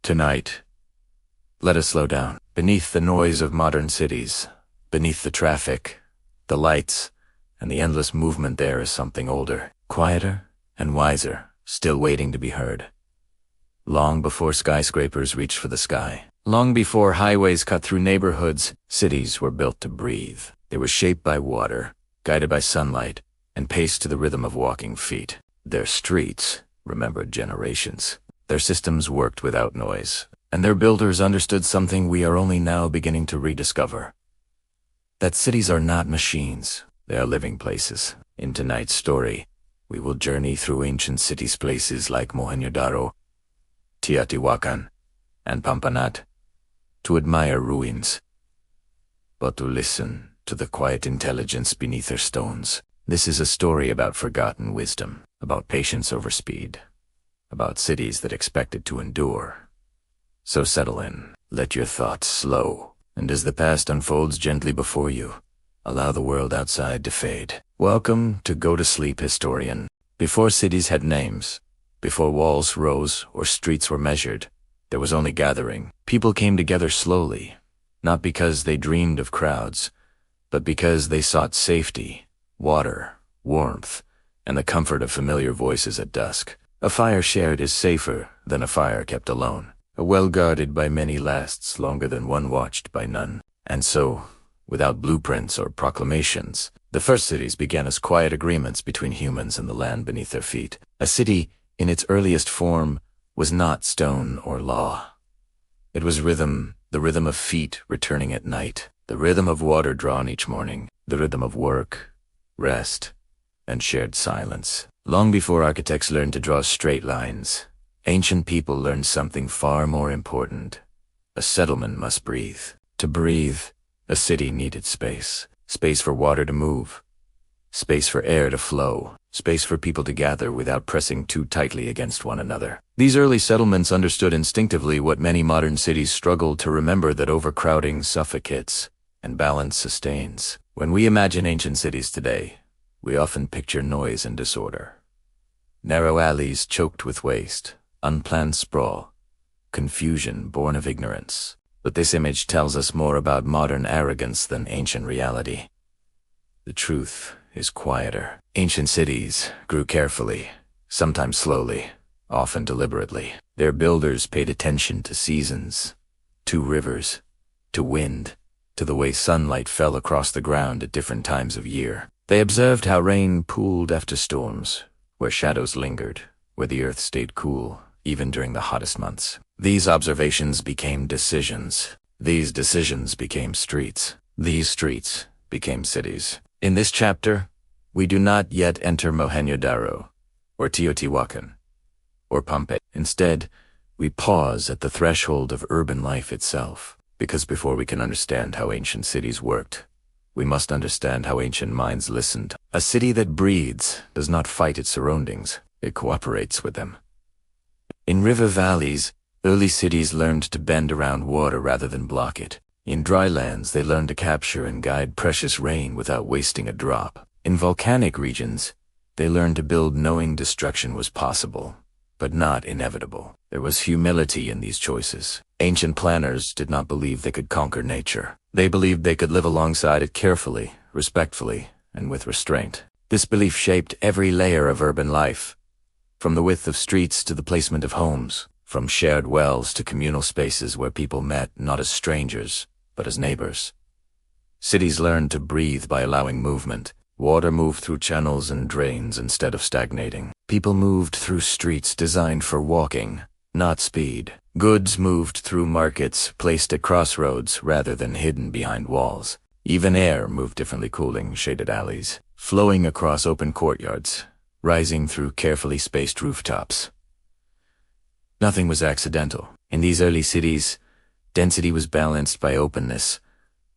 Tonight, let us slow down. Beneath the noise of modern cities, beneath the traffic, the lights, and the endless movement, there is something older, quieter, and wiser, still waiting to be heard. Long before skyscrapers reached for the sky, long before highways cut through neighborhoods, cities were built to breathe. They were shaped by water, guided by sunlight, and paced to the rhythm of walking feet. Their streets remembered generations. Their systems worked without noise, and their builders understood something we are only now beginning to rediscover. That cities are not machines, they are living places. In tonight's story, we will journey through ancient cities, places like Mohenjo-Daro, Teotihuacan, and Pompeii, to admire ruins, but to listen to the quiet intelligence beneath their stones. This is a story about forgotten wisdom, about patience over speed, about cities that expected to endure. So settle in, let your thoughts slow, and as the past unfolds gently before you, allow the world outside to fade. Welcome to Go to Sleep, Historian. Before cities had names, before walls rose or streets were measured, there was only gathering. People came together slowly, not because they dreamed of crowds, but because they sought safety, water, warmth, and the comfort of familiar voices at dusk. A fire shared is safer than a fire kept alone. A well guarded by many lasts longer than one watched by none. And so, without blueprints or proclamations, the first cities began as quiet agreements between humans and the land beneath their feet. A city, in its earliest form, was not stone or law. It was rhythm, the rhythm of feet returning at night, the rhythm of water drawn each morning, the rhythm of work, rest, and shared silence. Long before architects learned to draw straight lines, ancient people learned something far more important. A settlement must breathe. To breathe, a city needed space. Space for water to move, space for air to flow, space for people to gather without pressing too tightly against one another. These early settlements understood instinctively what many modern cities struggle to remember, that overcrowding suffocates and balance sustains. When we imagine ancient cities today, we often picture noise and disorder. Narrow alleys choked with waste, unplanned sprawl, confusion born of ignorance. But this image tells us more about modern arrogance than ancient reality. The truth is quieter. Ancient cities grew carefully, sometimes slowly, often deliberately. Their builders paid attention to seasons, to rivers, to wind, to the way sunlight fell across the ground at different times of year. They observed how rain pooled after storms, where shadows lingered, where the earth stayed cool, even during the hottest months. These observations became decisions. These decisions became streets. These streets became cities. In this chapter, we do not yet enter Mohenjo-Daro, or Teotihuacan, or Pompeii. Instead, we pause at the threshold of urban life itself, because before we can understand how ancient cities worked, we must understand how ancient minds listened. A city that breathes does not fight its surroundings, it cooperates with them. In river valleys, early cities learned to bend around water rather than block it. In dry lands, they learned to capture and guide precious rain without wasting a drop. In volcanic regions, they learned to build knowing destruction was possible, but not inevitable. There was humility in these choices. Ancient planners did not believe they could conquer nature. They believed they could live alongside it carefully, respectfully, and with restraint. This belief shaped every layer of urban life, from the width of streets to the placement of homes, from shared wells to communal spaces where people met not as strangers, but as neighbors. Cities learned to breathe by allowing movement. Water moved through channels and drains instead of stagnating. People moved through streets designed for walking, not speed. Goods moved through markets placed at crossroads rather than hidden behind walls. Even air moved differently, cooling shaded alleys, flowing across open courtyards, rising through carefully spaced rooftops. Nothing was accidental. In these early cities, density was balanced by openness.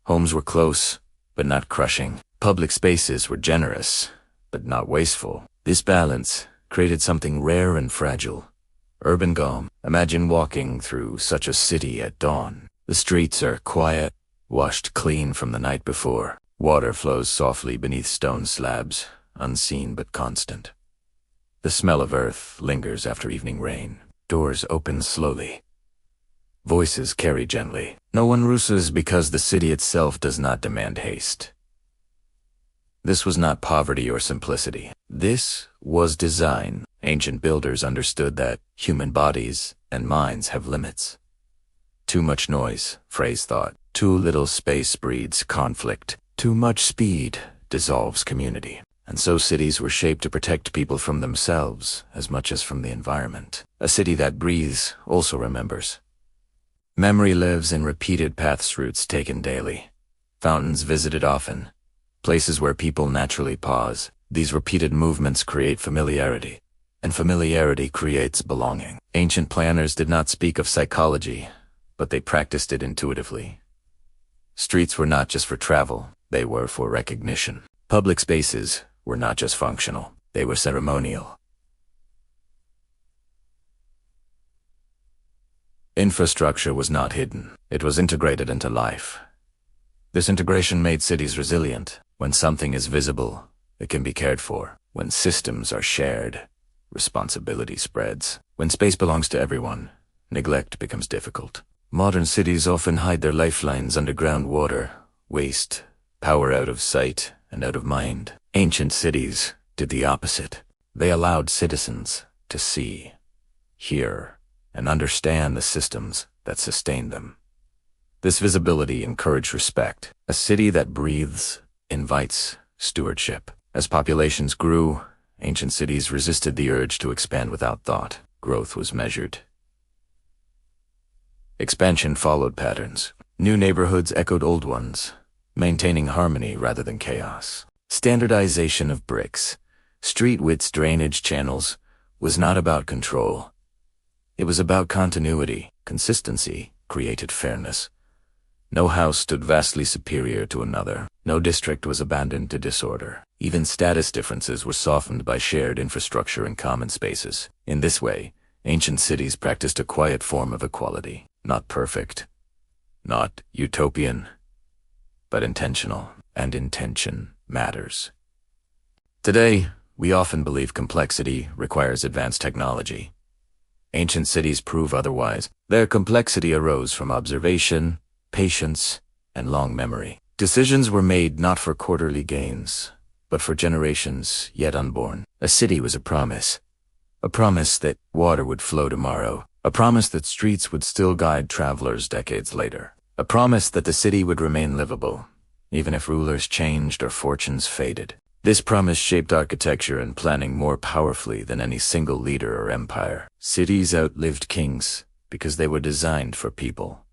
Homes were close, but not crushing. Public spaces were generous, but not wasteful. This balance created something rare and fragile: urban calm. Imagine walking through such a city at dawn. The streets are quiet, washed clean from the night before. Water flows softly beneath stone slabs, unseen but constant. The smell of earth lingers after evening rain. Doors open slowly. Voices carry gently. No one rushes because the city itself does not demand haste. This was not poverty or simplicity. This was design. Ancient builders understood that human bodies and minds have limits. Too much noise, phrase thought. Too little space breeds conflict. Too much speed dissolves community. And so cities were shaped to protect people from themselves as much as from the environment. A city that breathes also remembers. Memory lives in repeated paths routes taken daily. Fountains visited often. Places where people naturally pause. These repeated movements create familiarity, and familiarity creates belonging. Ancient planners did not speak of psychology, but they practiced it intuitively. Streets were not just for travel, they were for recognition. Public spaces were not just functional, they were ceremonial. Infrastructure was not hidden, it was integrated into life. This integration made cities resilient. When something is visible, it can be cared for. When systems are shared, responsibility spreads. When space belongs to everyone, neglect becomes difficult. Modern cities often hide their lifelines under groundwater, waste, power out of sight and out of mind. Ancient cities did the opposite. They allowed citizens to see, hear, and understand the systems that sustained them. This visibility encouraged respect. A city that breathes invites stewardship. As populations grew, ancient cities resisted the urge to expand without thought. Growth was measured. Expansion followed patterns. New neighborhoods echoed old ones, maintaining harmony rather than chaos. Standardization of bricks, street widths, drainage channels was not about control. It was about continuity. Consistency created fairness. No house stood vastly superior to another. No district was abandoned to disorder. Even status differences were softened by shared infrastructure and common spaces. In this way, ancient cities practiced a quiet form of equality. Not perfect, not utopian, but intentional. And intention matters. Today, we often believe complexity requires advanced technology. Ancient cities prove otherwise. Their complexity arose from observation, patience, and long memory. Decisions were made not for quarterly gains, but for generations yet unborn. A city was a promise that water would flow tomorrow, a promise that streets would still guide travelers decades later, a promise that the city would remain livable, even if rulers changed or fortunes faded. This promise shaped architecture and planning more powerfully than any single leader or empire. Cities outlived kings because they were designed for people,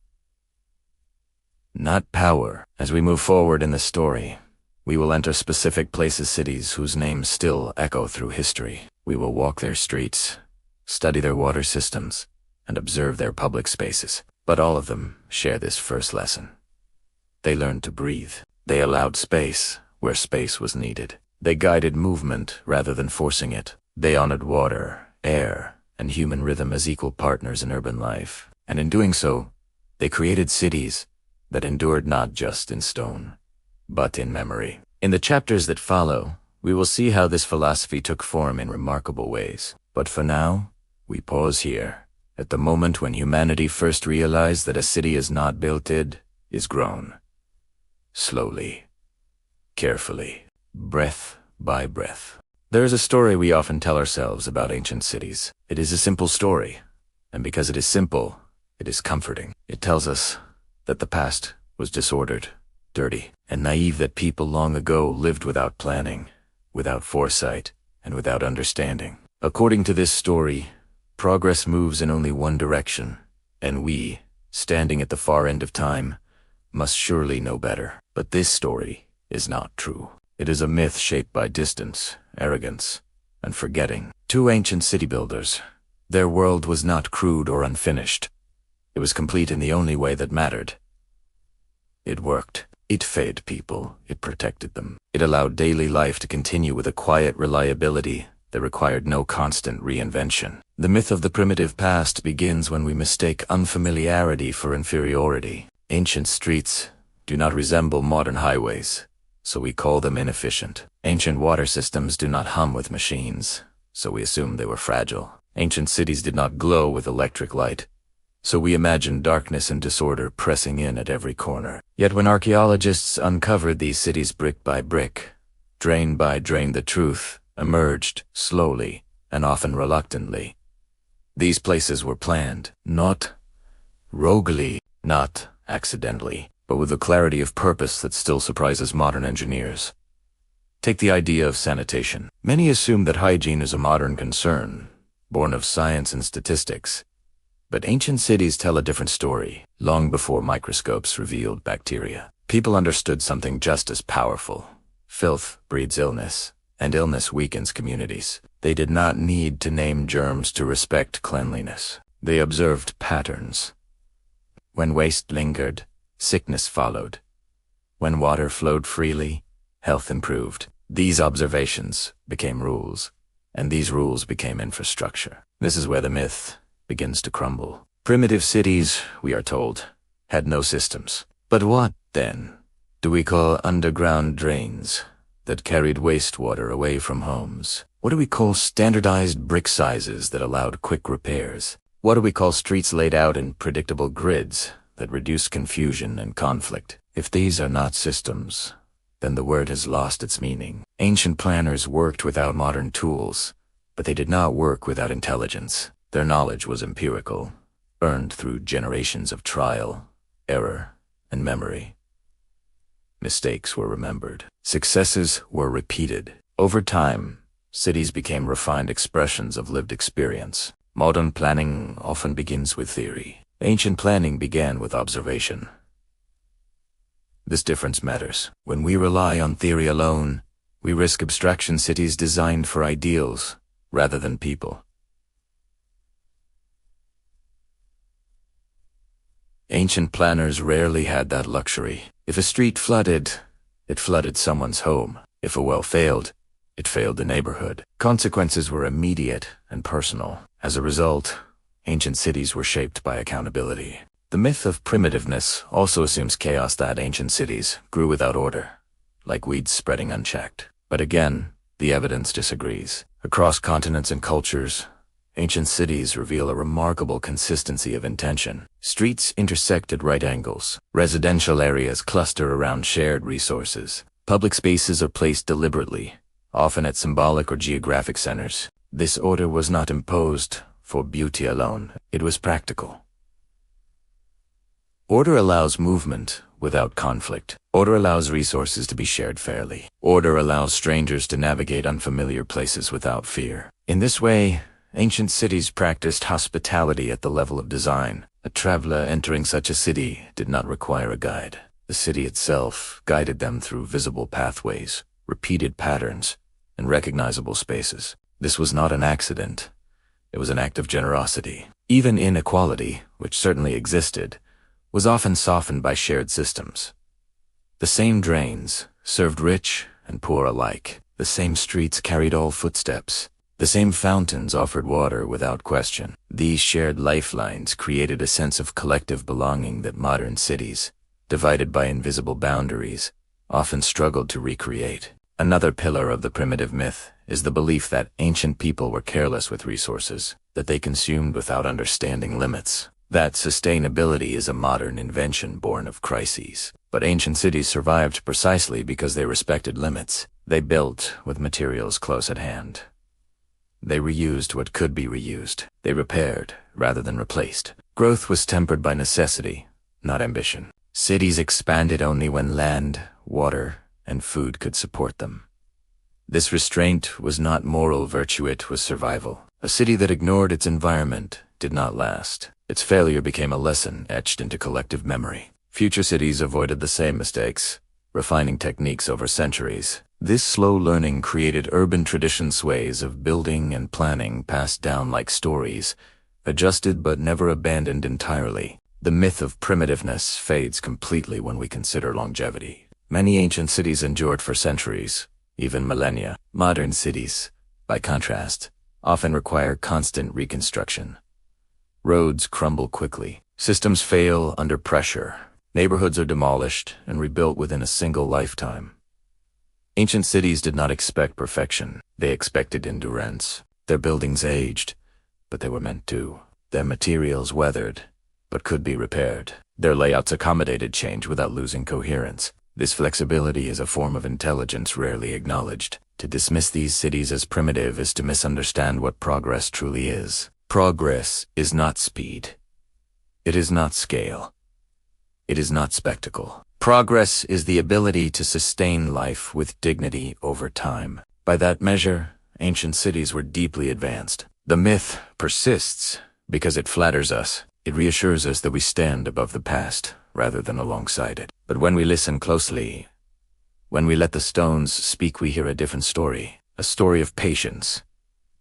not power. As we move forward in the story, we will enter specific places, cities whose names still echo through history. We will walk their streets, study their water systems, and observe their public spaces. But all of them share this first lesson. They learned to breathe. They allowed space where space was needed. They guided movement rather than forcing it. They honored water, air, and human rhythm as equal partners in urban life. And in doing so, they created cities that endured not just in stone, but in memory. In the chapters that follow, we will see how this philosophy took form in remarkable ways. But for now, we pause here, at the moment when humanity first realized that a city is not built, it is grown. Slowly, carefully, breath by breath. There is a story we often tell ourselves about ancient cities. It is a simple story, and because it is simple, it is comforting. It tells us that the past was disordered, dirty, and naive, that people long ago lived without planning, without foresight, and without understanding. According to this story, progress moves in only one direction, and we, standing at the far end of time, must surely know better. But this story is not true. It is a myth shaped by distance, arrogance, and forgetting. Two ancient city builders. Their world was not crude or unfinished. It was complete in the only way that mattered. It worked. It fed people. It protected them. It allowed daily life to continue with a quiet reliability that required no constant reinvention. The myth of the primitive past begins when we mistake unfamiliarity for inferiority. Ancient streets do not resemble modern highways, so we call them inefficient. Ancient water systems do not hum with machines, so we assume they were fragile. Ancient cities did not glow with electric light, So we imagine darkness and disorder pressing in at every corner. Yet when archaeologists uncovered these cities brick by brick, drain by drain, the truth emerged slowly and often reluctantly. These places were planned, not roguely, not accidentally, but with a clarity of purpose that still surprises modern engineers. Take the idea of sanitation. Many assume that hygiene is a modern concern, born of science and statistics. But ancient cities tell a different story. Long before microscopes revealed bacteria, people understood something just as powerful. Filth breeds illness, and illness weakens communities. They did not need to name germs to respect cleanliness. They observed patterns. When waste lingered, sickness followed. When water flowed freely, health improved. These observations became rules, and these rules became infrastructure. This is where the myth begins to crumble. Primitive cities, we are told, had no systems. But what, then, do we call underground drains that carried wastewater away from homes? What do we call standardized brick sizes that allowed quick repairs? What do we call streets laid out in predictable grids that reduce confusion and conflict? If these are not systems, then the word has lost its meaning. Ancient planners worked without modern tools, but they did not work without intelligence. Their knowledge was empirical, earned through generations of trial, error, and memory. Mistakes were remembered. Successes were repeated. Over time, cities became refined expressions of lived experience. Modern planning often begins with theory. Ancient planning began with observation. This difference matters. When we rely on theory alone, we risk abstraction cities designed for ideals rather than people. Ancient planners rarely had that luxury. If a street flooded, it flooded someone's home. If a well failed, it failed the neighborhood. Consequences were immediate and personal. As a result, ancient cities were shaped by accountability. The myth of primitiveness also assumes chaos, that ancient cities grew without order, like weeds spreading unchecked. But again, the evidence disagrees. Across continents and cultures, ancient cities reveal a remarkable consistency of intention. Streets intersect at right angles. Residential areas cluster around shared resources. Public spaces are placed deliberately, often at symbolic or geographic centers. This order was not imposed for beauty alone. It was practical. Order allows movement without conflict. Order allows resources to be shared fairly. Order allows strangers to navigate unfamiliar places without fear. In this way, ancient cities practiced hospitality at the level of design. A traveler entering such a city did not require a guide. The city itself guided them through visible pathways, repeated patterns, and recognizable spaces. This was not an accident. It was an act of generosity. Even inequality, which certainly existed, was often softened by shared systems. The same drains served rich and poor alike. The same streets carried all footsteps. The same fountains offered water without question. These shared lifelines created a sense of collective belonging that modern cities, divided by invisible boundaries, often struggled to recreate. Another pillar of the primitive myth is the belief that ancient people were careless with resources, that they consumed without understanding limits. That sustainability is a modern invention born of crises. But ancient cities survived precisely because they respected limits. They built with materials close at hand. They reused what could be reused. They repaired rather than replaced. Growth was tempered by necessity, not ambition. Cities expanded only when land, water, and food could support them. This restraint was not moral virtue, it was survival. A city that ignored its environment did not last. Its failure became a lesson etched into collective memory. Future cities avoided the same mistakes, refining techniques over centuries. This slow learning created urban traditions, ways of building and planning passed down like stories, adjusted but never abandoned entirely. The myth of primitiveness fades completely when we consider longevity. Many ancient cities endured for centuries, even millennia. Modern cities, by contrast, often require constant reconstruction. Roads crumble quickly. Systems fail under pressure. Neighborhoods are demolished and rebuilt within a single lifetime. Ancient cities did not expect perfection. They expected endurance. Their buildings aged, but they were meant to. Their materials weathered, but could be repaired. Their layouts accommodated change without losing coherence. This flexibility is a form of intelligence rarely acknowledged. To dismiss these cities as primitive is to misunderstand what progress truly is. Progress is not speed. It is not scale. It is not spectacle. Progress is the ability to sustain life with dignity over time. By that measure, ancient cities were deeply advanced. The myth persists because it flatters us. It reassures us that we stand above the past rather than alongside it. But when we listen closely, when we let the stones speak, we hear a different story. A story of patience.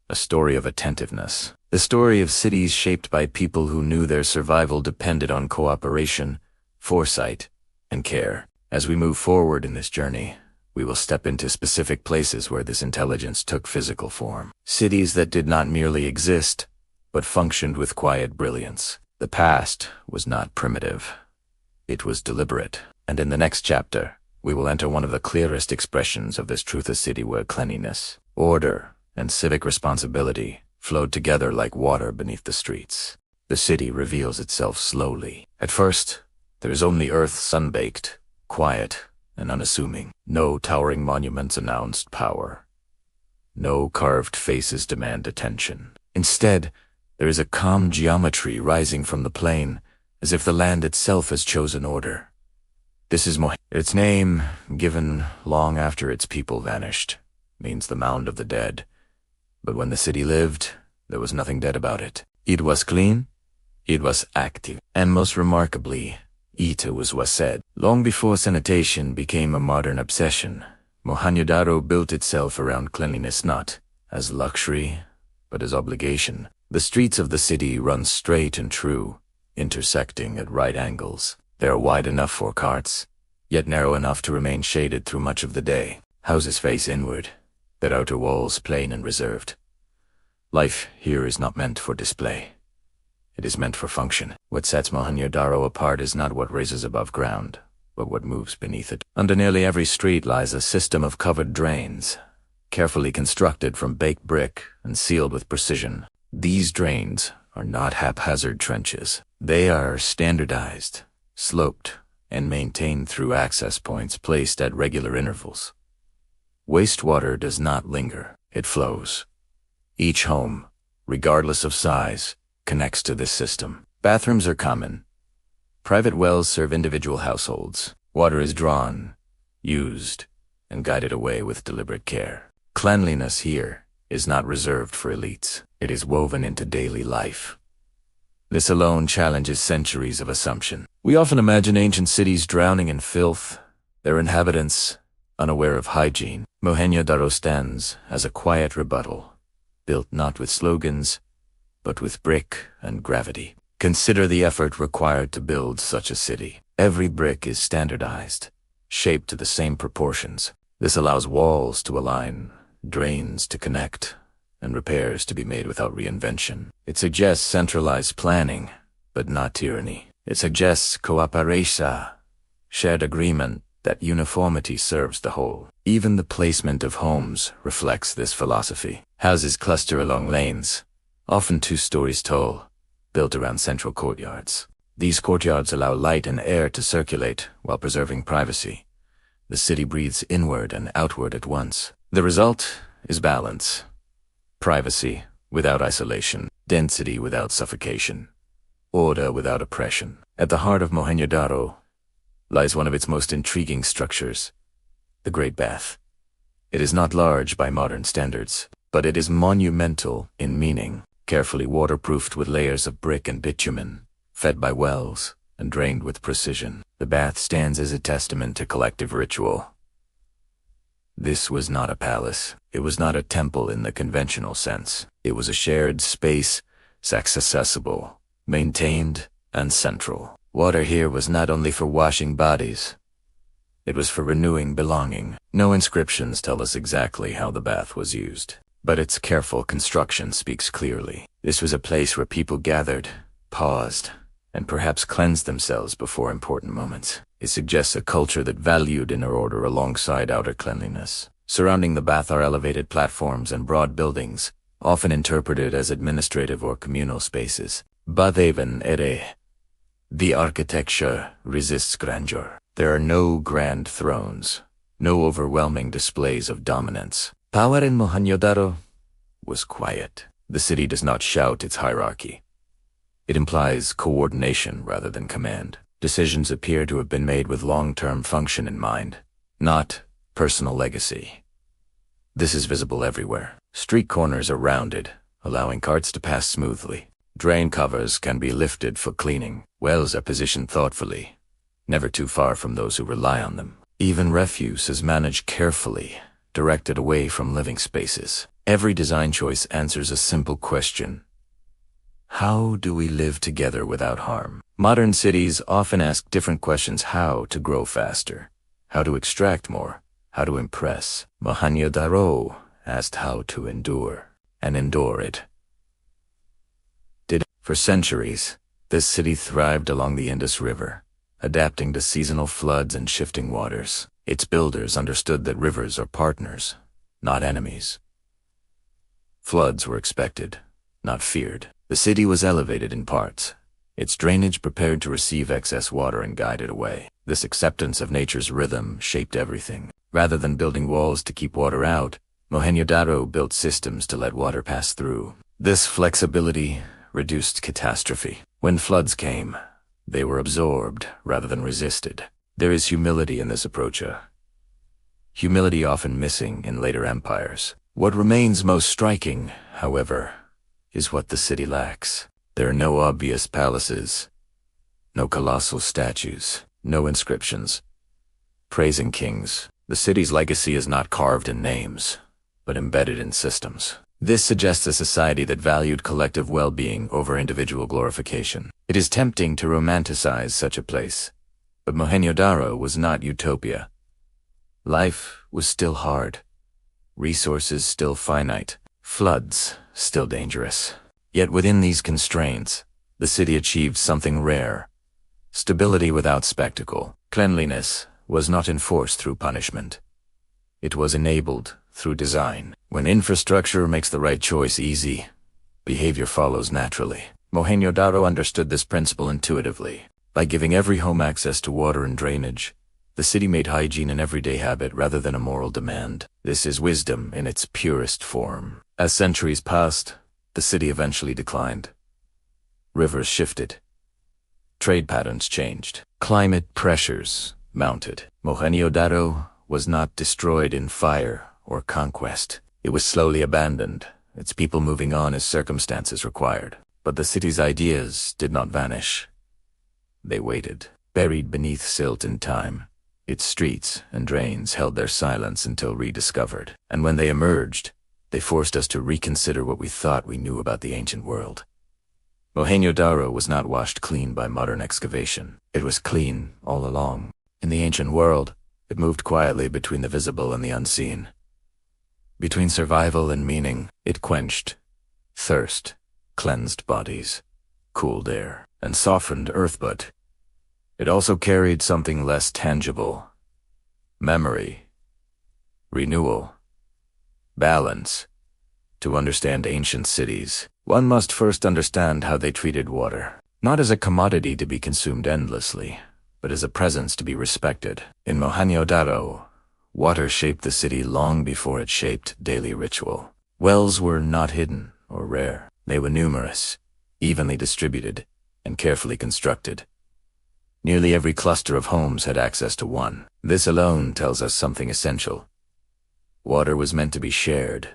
A story of attentiveness. The story of cities shaped by people who knew their survival depended on cooperation, foresight, and care. As we move forward in this journey, we will step into specific places where this intelligence took physical form. Cities that did not merely exist, but functioned with quiet brilliance. The past was not primitive. It was deliberate. And in the next chapter, we will enter one of the clearest expressions of this truth: a city where cleanliness, order, and civic responsibility flowed together like water beneath the streets. The city reveals itself slowly. At first, there is only earth sun-baked, quiet, and unassuming. No towering monuments announced power. No carved faces demand attention. Instead, there is a calm geometry rising from the plain, as if the land itself has chosen order. This is Mohenjo. Its name, given long after its people vanished, means the mound of the dead. But when the city lived, there was nothing dead about it. It was clean, it was active, and most remarkably, it was said. Long before sanitation became a modern obsession, Mohenjo-Daro built itself around cleanliness not as luxury, but as obligation. The streets of the city run straight and true, intersecting at right angles. They are wide enough for carts, yet narrow enough to remain shaded through much of the day. Houses face inward, their outer walls plain and reserved. Life here is not meant for display. It is meant for function. What sets Mohenjo-Daro apart is not what rises above ground, but what moves beneath it. Under nearly every street lies a system of covered drains, carefully constructed from baked brick and sealed with precision. These drains are not haphazard trenches. They are standardized, sloped, and maintained through access points placed at regular intervals. Wastewater does not linger. It flows. Each home, regardless of size, connects to this system. Bathrooms are common. Private wells serve individual households. Water is drawn, used, and guided away with deliberate care. Cleanliness here is not reserved for elites. It is woven into daily life. This alone challenges centuries of assumption. We often imagine ancient cities drowning in filth, their inhabitants unaware of hygiene. Mohenjo-Daro stands as a quiet rebuttal, built not with slogans, but with brick and gravity. Consider the effort required to build such a city. Every brick is standardized, shaped to the same proportions. This allows walls to align, drains to connect, and repairs to be made without reinvention. It suggests centralized planning, but not tyranny. It suggests cooperation, shared agreement, that uniformity serves the whole. Even the placement of homes reflects this philosophy. Houses cluster along lanes, often 2 stories tall, built around central courtyards. These courtyards allow light and air to circulate while preserving privacy. The city breathes inward and outward at once. The result is balance. Privacy without isolation, density without suffocation, order without oppression. At the heart of Mohenjo-Daro lies one of its most intriguing structures, the Great Bath. It is not large by modern standards, but it is monumental in meaning, carefully waterproofed with layers of brick and bitumen, fed by wells, and drained with precision. The bath stands as a testament to collective ritual. This was not a palace. It was not a temple in the conventional sense. It was a shared space, accessible, maintained, and central. Water here was not only for washing bodies. It was for renewing belonging. No inscriptions tell us exactly how the bath was used, but its careful construction speaks clearly. This was a place where people gathered, paused, and perhaps cleansed themselves before important moments. It suggests a culture that valued inner order alongside outer cleanliness. Surrounding the bath are elevated platforms and broad buildings, often interpreted as administrative or communal spaces. Bathhaven ere, The architecture resists grandeur. There are no grand thrones, no overwhelming displays of dominance. Power in Mohenjo-Daro was quiet. The city does not shout its hierarchy. It implies coordination rather than command. Decisions appear to have been made with long-term function in mind, not personal legacy. This is visible everywhere. Street corners are rounded, allowing carts to pass smoothly. Drain covers can be lifted for cleaning. Wells are positioned thoughtfully, never too far from those who rely on them. Even refuse is managed carefully, directed away from living spaces. Every design choice answers a simple question: how do we live together without harm? Modern cities often ask different questions: how to grow faster, how to extract more, how to impress. Mohenjo-Daro asked how to endure, and endure it. For centuries, this city thrived along the Indus River, adapting to seasonal floods and shifting waters. Its builders understood that rivers are partners, not enemies. Floods were expected, not feared. The city was elevated in parts, its drainage prepared to receive excess water and guide it away. This acceptance of nature's rhythm shaped everything. Rather than building walls to keep water out, Mohenjo-Daro built systems to let water pass through. This flexibility reduced catastrophe. When floods came, they were absorbed rather than resisted. There is humility in this approach, humility often missing in later empires. What remains most striking, however, is what the city lacks. There are no obvious palaces, no colossal statues, no inscriptions praising kings. The city's legacy is not carved in names, but embedded in systems. This suggests a society that valued collective well-being over individual glorification. It is tempting to romanticize such a place, but Mohenjo-Daro was not utopia. Life was still hard, resources still finite, floods still dangerous. Yet within these constraints, the city achieved something rare: stability without spectacle. Cleanliness was not enforced through punishment. It was enabled through design. When infrastructure makes the right choice easy, behavior follows naturally. Mohenjo-Daro understood this principle intuitively. By giving every home access to water and drainage, the city made hygiene an everyday habit rather than a moral demand. This is wisdom in its purest form. As centuries passed, the city eventually declined. Rivers shifted. Trade patterns changed. Climate pressures mounted. Mohenjo-Daro was not destroyed in fire or conquest. It was slowly abandoned, its people moving on as circumstances required. But the city's ideas did not vanish. They waited, buried beneath silt and time. Its streets and drains held their silence until rediscovered. And when they emerged, they forced us to reconsider what we thought we knew about the ancient world. Mohenjo-Daro was not washed clean by modern excavation. It was clean all along. In the ancient world, it moved quietly between the visible and the unseen. Between survival and meaning, it quenched thirst, cleansed bodies, cooled air, and softened earth, but it also carried something less tangible: memory, renewal, balance. To understand ancient cities, one must first understand how they treated water, not as a commodity to be consumed endlessly, but as a presence to be respected. In Mohenjo-Daro, water shaped the city long before it shaped daily ritual. Wells were not hidden or rare. They were numerous, evenly distributed, and carefully constructed. Nearly every cluster of homes had access to one. This alone tells us something essential. Water was meant to be shared,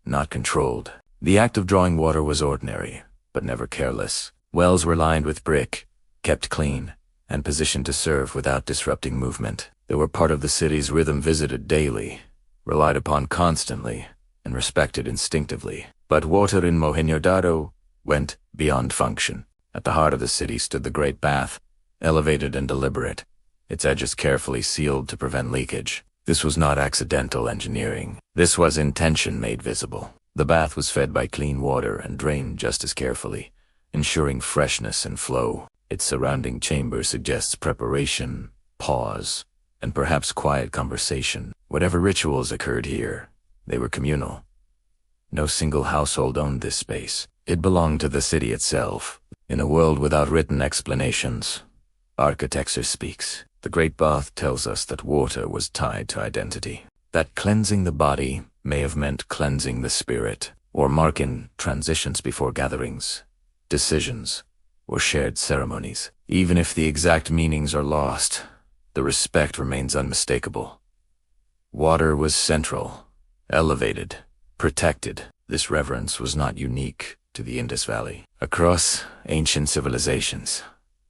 not controlled. The act of drawing water was ordinary, but never careless. Wells were lined with brick, kept clean, and positioned to serve without disrupting movement. They were part of the city's rhythm, visited daily, relied upon constantly, and respected instinctively. But water in Mohenjo-Daro went beyond function. At the heart of the city stood the Great Bath, elevated and deliberate, its edges carefully sealed to prevent leakage. This was not accidental engineering. This was intention made visible. The bath was fed by clean water and drained just as carefully, ensuring freshness and flow. Its surrounding chamber suggests preparation, pause, and perhaps quiet conversation. Whatever rituals occurred here, they were communal. No single household owned this space. It belonged to the city itself. In a world without written explanations, architecture speaks. The Great Bath tells us that water was tied to identity, that cleansing the body may have meant cleansing the spirit, or marking transitions before gatherings, decisions, or shared ceremonies. Even if the exact meanings are lost, the respect remains unmistakable. Water was central, elevated, protected. This reverence was not unique to the Indus Valley. Across ancient civilizations,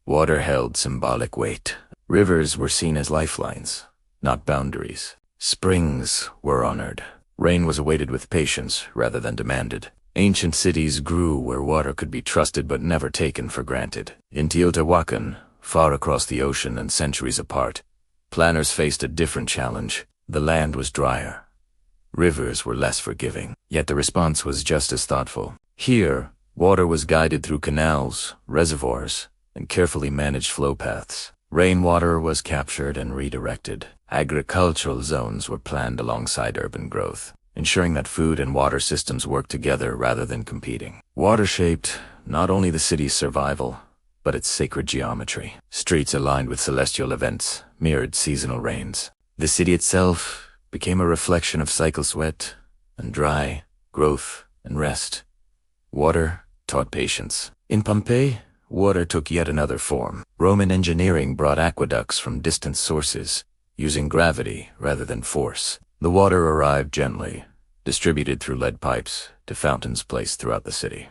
water held symbolic weight. Rivers were seen as lifelines, not boundaries. Springs were honored. Rain was awaited with patience rather than demanded. Ancient cities grew where water could be trusted but never taken for granted. In Teotihuacan, far across the ocean and centuries apart, planners faced a different challenge. The land was drier. Rivers were less forgiving, yet the response was just as thoughtful. Here, water was guided through canals, reservoirs, and carefully managed flow paths. Rainwater was captured and redirected. Agricultural zones were planned alongside urban growth, ensuring that food and water systems worked together rather than competing. Water shaped not only the city's survival, but its sacred geometry. Streets aligned with celestial events mirrored seasonal rains. The city itself became a reflection of cycles wet and dry, growth and rest. Water taught patience. In Pompeii, water took yet another form. Roman engineering brought aqueducts from distant sources, using gravity rather than force. The water arrived gently, distributed through lead pipes to fountains placed throughout the city.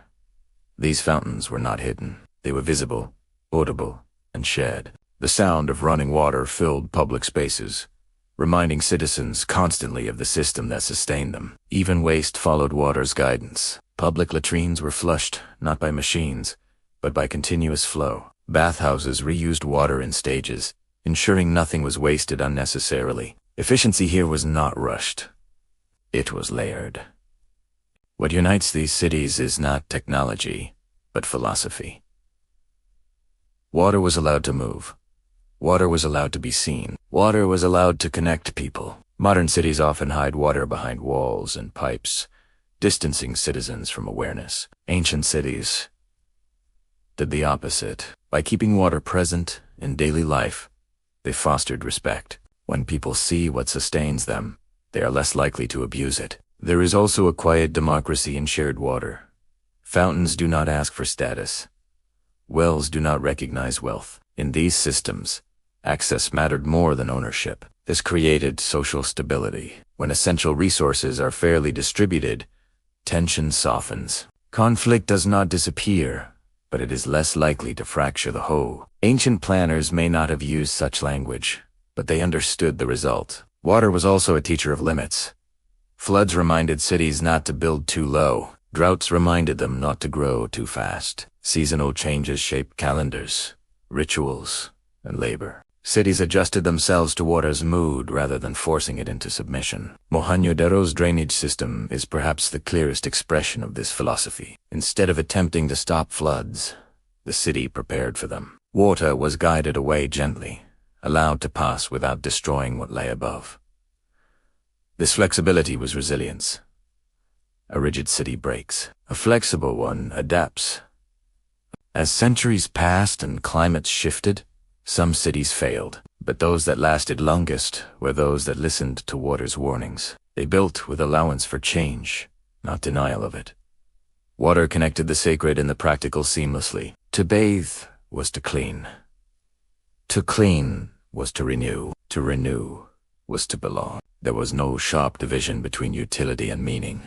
These fountains were not hidden. They were visible, audible, and shared. The sound of running water filled public spaces, reminding citizens constantly of the system that sustained them. Even waste followed water's guidance. Public latrines were flushed not by machines, but by continuous flow. Bathhouses reused water in stages, ensuring nothing was wasted unnecessarily. Efficiency here was not rushed. It was layered. What unites these cities is not technology, but philosophy. Water was allowed to move. Water was allowed to be seen. Water was allowed to connect people. Modern cities often hide water behind walls and pipes, distancing citizens from awareness. Ancient cities did the opposite. By keeping water present in daily life, they fostered respect. When people see what sustains them, they are less likely to abuse it. There is also a quiet democracy in shared water. Fountains do not ask for status. Wells do not recognize wealth. In these systems, access mattered more than ownership. This created social stability. When essential resources are fairly distributed, tension softens. Conflict does not disappear, but it is less likely to fracture the whole. Ancient planners may not have used such language, but they understood the result. Water was also a teacher of limits. Floods reminded cities not to build too low. Droughts reminded them not to grow too fast. Seasonal changes shaped calendars, rituals, and labor. Cities adjusted themselves to water's mood rather than forcing it into submission. Mohenjo-Daro's drainage system is perhaps the clearest expression of this philosophy. Instead of attempting to stop floods, the city prepared for them. Water was guided away gently, allowed to pass without destroying what lay above. This flexibility was resilience. A rigid city breaks. A flexible one adapts. As centuries passed and climates shifted, some cities failed, but those that lasted longest were those that listened to water's warnings. They built with allowance for change, not denial of it. Water connected the sacred and the practical seamlessly. To bathe was to clean. To clean was to renew. To renew was to belong. There was no sharp division between utility and meaning.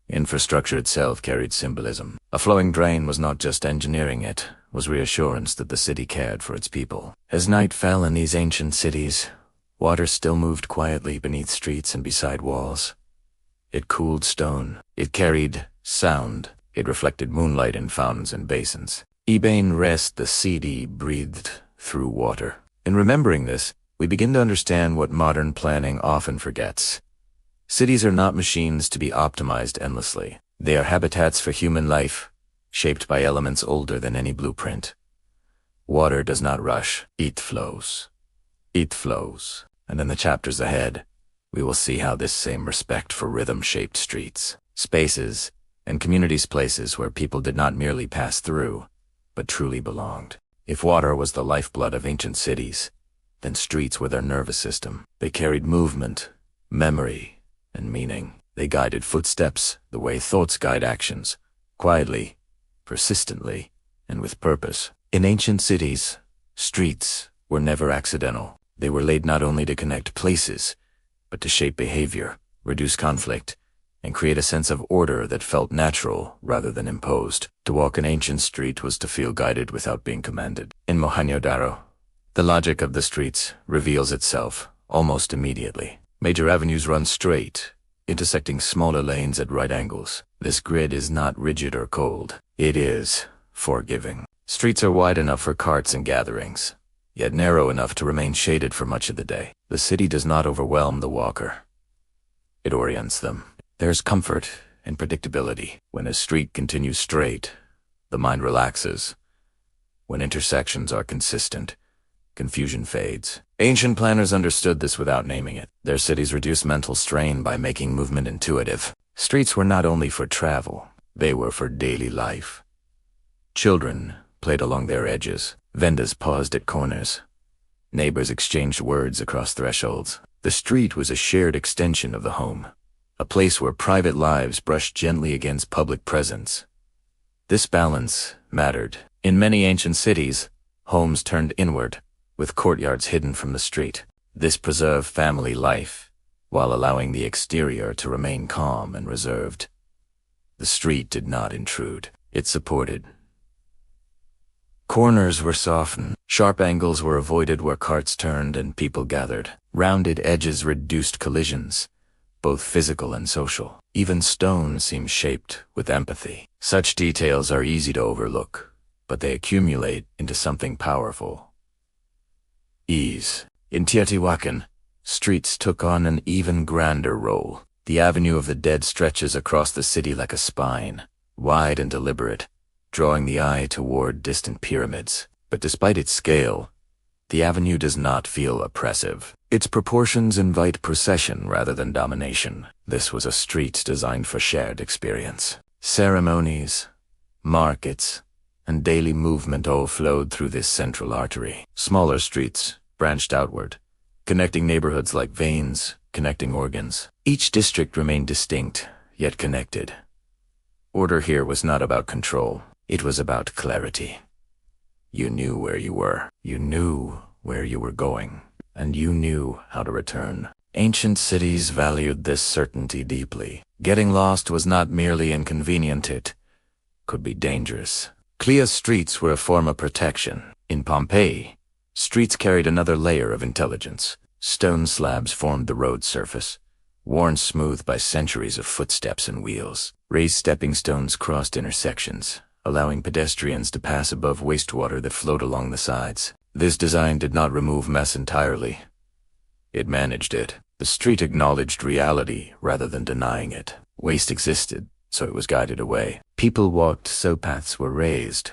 Infrastructure itself carried symbolism. A flowing drain was not just engineering, it was reassurance that the city cared for its people. As night fell in these ancient cities, water still moved quietly beneath streets and beside walls. It cooled stone. It carried sound. It reflected moonlight in fountains and basins. Ebane rest the city breathed through water. In remembering this, we begin to understand what modern planning often forgets. Cities are not machines to be optimized endlessly. They are habitats for human life, shaped by elements older than any blueprint. Water does not rush. It flows. It flows. And in the chapters ahead, we will see how this same respect for rhythm shaped streets, spaces, and communities places where people did not merely pass through, but truly belonged. If water was the lifeblood of ancient cities, then streets were their nervous system. They carried movement, memory, and meaning. They guided footsteps the way thoughts guide actions, quietly, persistently, and with purpose. In ancient cities, streets were never accidental. They were laid not only to connect places, but to shape behavior, reduce conflict, and create a sense of order that felt natural rather than imposed. To walk an ancient street was to feel guided without being commanded. In Mohenjo-Daro, the logic of the streets reveals itself almost immediately. Major avenues run straight, intersecting smaller lanes at right angles. This grid is not rigid or cold. It is forgiving. Streets are wide enough for carts and gatherings, yet narrow enough to remain shaded for much of the day. The city does not overwhelm the walker. It orients them. There's comfort in predictability. When a street continues straight, the mind relaxes. When intersections are consistent, confusion fades. Ancient planners understood this without naming it. Their cities reduced mental strain by making movement intuitive. Streets were not only for travel, they were for daily life. Children played along their edges. Vendors paused at corners. Neighbors exchanged words across thresholds. The street was a shared extension of the home, a place where private lives brushed gently against public presence. This balance mattered. In many ancient cities, homes turned inward, with courtyards hidden from the street. This preserved family life, while allowing the exterior to remain calm and reserved. The street did not intrude. It supported. Corners were softened. Sharp angles were avoided where carts turned and people gathered. Rounded edges reduced collisions, both physical and social. Even stone seemed shaped with empathy. Such details are easy to overlook, but they accumulate into something powerful. Ease. In Teotihuacan, streets took on an even grander role. The Avenue of the Dead stretches across the city like a spine, wide and deliberate, drawing the eye toward distant pyramids. But despite its scale, the avenue does not feel oppressive. Its proportions invite procession rather than domination. This was a street designed for shared experience. Ceremonies, markets, and daily movement all flowed through this central artery. Smaller streets branched outward, connecting neighborhoods like veins, connecting organs. Each district remained distinct, yet connected. Order here was not about control. It was about clarity. You knew where you were. You knew where you were going. And you knew how to return. Ancient cities valued this certainty deeply. Getting lost was not merely inconvenient, it could be dangerous. Clear streets were a form of protection. In Pompeii, streets carried another layer of intelligence. Stone slabs formed the road surface, worn smooth by centuries of footsteps and wheels. Raised stepping stones crossed intersections, allowing pedestrians to pass above wastewater that flowed along the sides. This design did not remove mess entirely. It managed it. The street acknowledged reality rather than denying it. Waste existed, so it was guided away. People walked, so paths were raised.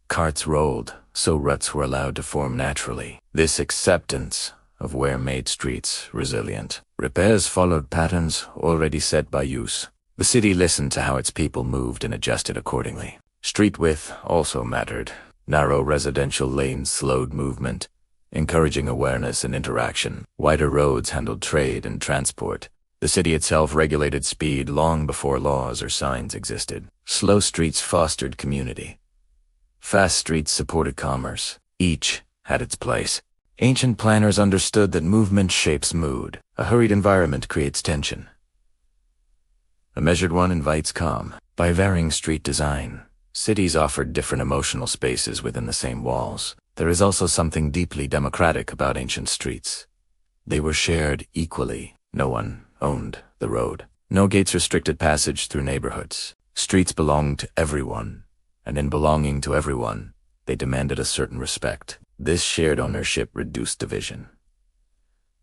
Carts rolled, so ruts were allowed to form naturally. This acceptance of where made streets resilient. Repairs followed patterns already set by use. The city listened to how its people moved and adjusted accordingly. Street width also mattered. Narrow residential lanes slowed movement, encouraging awareness and interaction. Wider roads handled trade and transport. The city itself regulated speed long before laws or signs existed. Slow streets fostered community. Fast streets supported commerce. Each had its place. Ancient planners understood that movement shapes mood. A hurried environment creates tension. A measured one invites calm. By varying street design, cities offered different emotional spaces within the same walls. There is also something deeply democratic about ancient streets. They were shared equally. No one owned the road. No gates restricted passage through neighborhoods. Streets belonged to everyone, and in belonging to everyone, they demanded a certain respect. This shared ownership reduced division.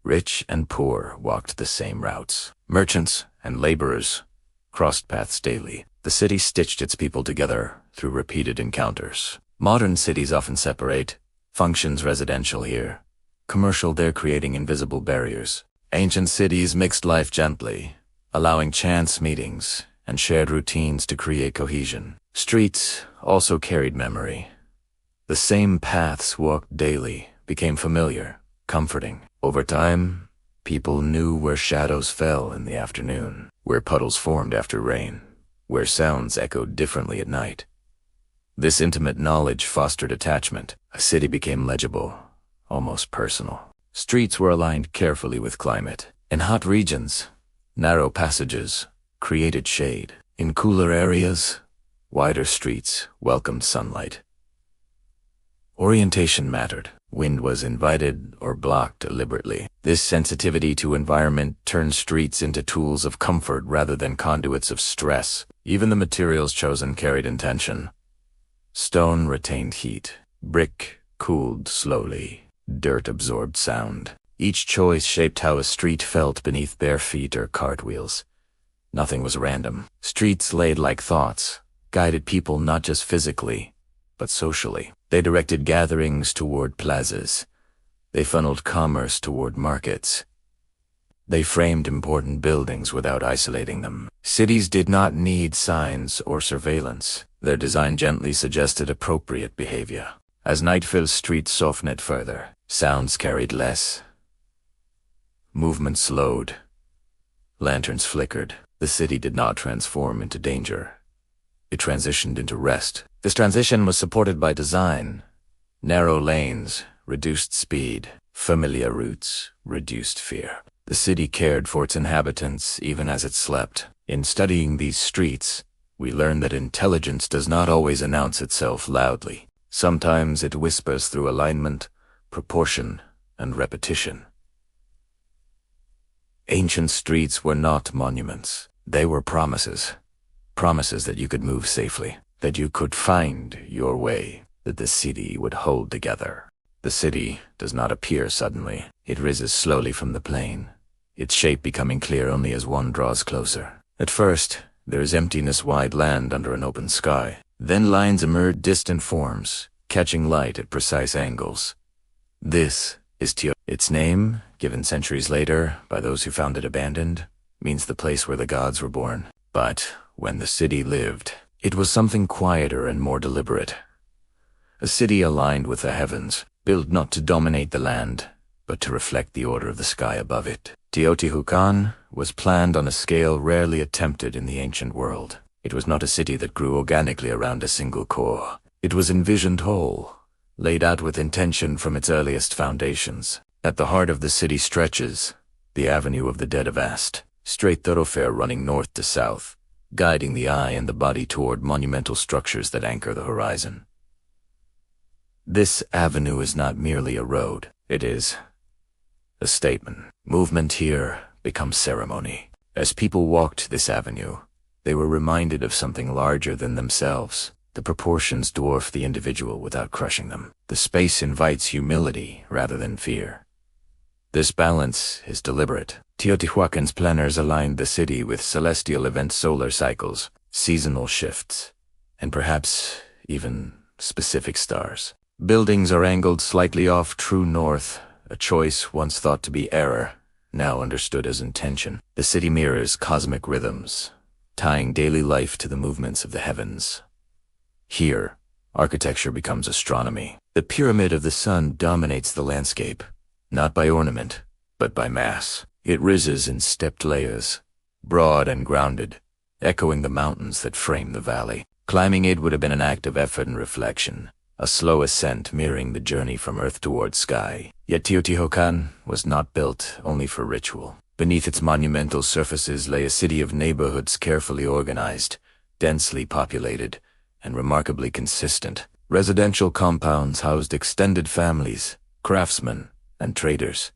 Rich and poor walked the same routes. Merchants and laborers crossed paths daily. The city stitched its people together through repeated encounters. Modern cities often separate, functions residential here, commercial there, creating invisible barriers. Ancient cities mixed life gently, allowing chance meetings and shared routines to create cohesion. Streets also carried memory. The same paths walked daily became familiar, comforting. Over time, people knew where shadows fell in the afternoon, where puddles formed after rain, where sounds echoed differently at night. This intimate knowledge fostered attachment. A city became legible, almost personal. Streets were aligned carefully with climate. In hot regions, narrow passages created shade. In cooler areas, wider streets welcomed sunlight. Orientation mattered. Wind was invited or blocked deliberately. This sensitivity to environment turned streets into tools of comfort rather than conduits of stress. Even the materials chosen carried intention. Stone retained heat. Brick cooled slowly. Dirt absorbed sound. Each choice shaped how a street felt beneath bare feet or cartwheels. Nothing was random. Streets laid like thoughts, guided people not just physically, but socially. They directed gatherings toward plazas. They funneled commerce toward markets. They framed important buildings without isolating them. Cities did not need signs or surveillance. Their design gently suggested appropriate behavior. As night filled streets softened it further, sounds carried less. Movement slowed. Lanterns flickered. The city did not transform into danger. It transitioned into rest. This transition was supported by design. Narrow lanes reduced speed. Familiar routes reduced fear. The city cared for its inhabitants even as it slept. In studying these streets, we learn that intelligence does not always announce itself loudly. Sometimes it whispers through alignment, proportion, and repetition. Ancient streets were not monuments. They were promises. Promises that you could move safely, that you could find your way, that the city would hold together. The city does not appear suddenly. It rises slowly from the plain, its shape becoming clear only as one draws closer. At first, there is emptiness, wide land under an open sky. Then lines emerge, distant forms, catching light at precise angles. This is Teotihuacan. Its name, given centuries later by those who found it abandoned, means the place where the gods were born. But when the city lived, it was something quieter and more deliberate. A city aligned with the heavens, built not to dominate the land, but to reflect the order of the sky above it. Teotihuacan was planned on a scale rarely attempted in the ancient world. It was not a city that grew organically around a single core. It was envisioned whole, laid out with intention from its earliest foundations. At the heart of the city stretches the Avenue of the Dead, a vast, straight thoroughfare running north to south, guiding the eye and the body toward monumental structures that anchor the horizon. This avenue is not merely a road. It is a statement. Movement here becomes ceremony. As people walked this avenue, they were reminded of something larger than themselves. The proportions dwarf the individual without crushing them. The space invites humility rather than fear. This balance is deliberate. Teotihuacan's planners aligned the city with celestial events, solar cycles, seasonal shifts, and perhaps even specific stars. Buildings are angled slightly off true north, a choice once thought to be error, now understood as intention. The city mirrors cosmic rhythms, tying daily life to the movements of the heavens. Here, architecture becomes astronomy. The pyramid of the sun dominates the landscape, not by ornament, but by mass. It rises in stepped layers, broad and grounded, echoing the mountains that frame the valley. Climbing it would have been an act of effort and reflection, a slow ascent mirroring the journey from earth toward sky. Yet Teotihuacan was not built only for ritual. Beneath its monumental surfaces lay a city of neighborhoods carefully organized, densely populated, and remarkably consistent. Residential compounds housed extended families, craftsmen, and traders.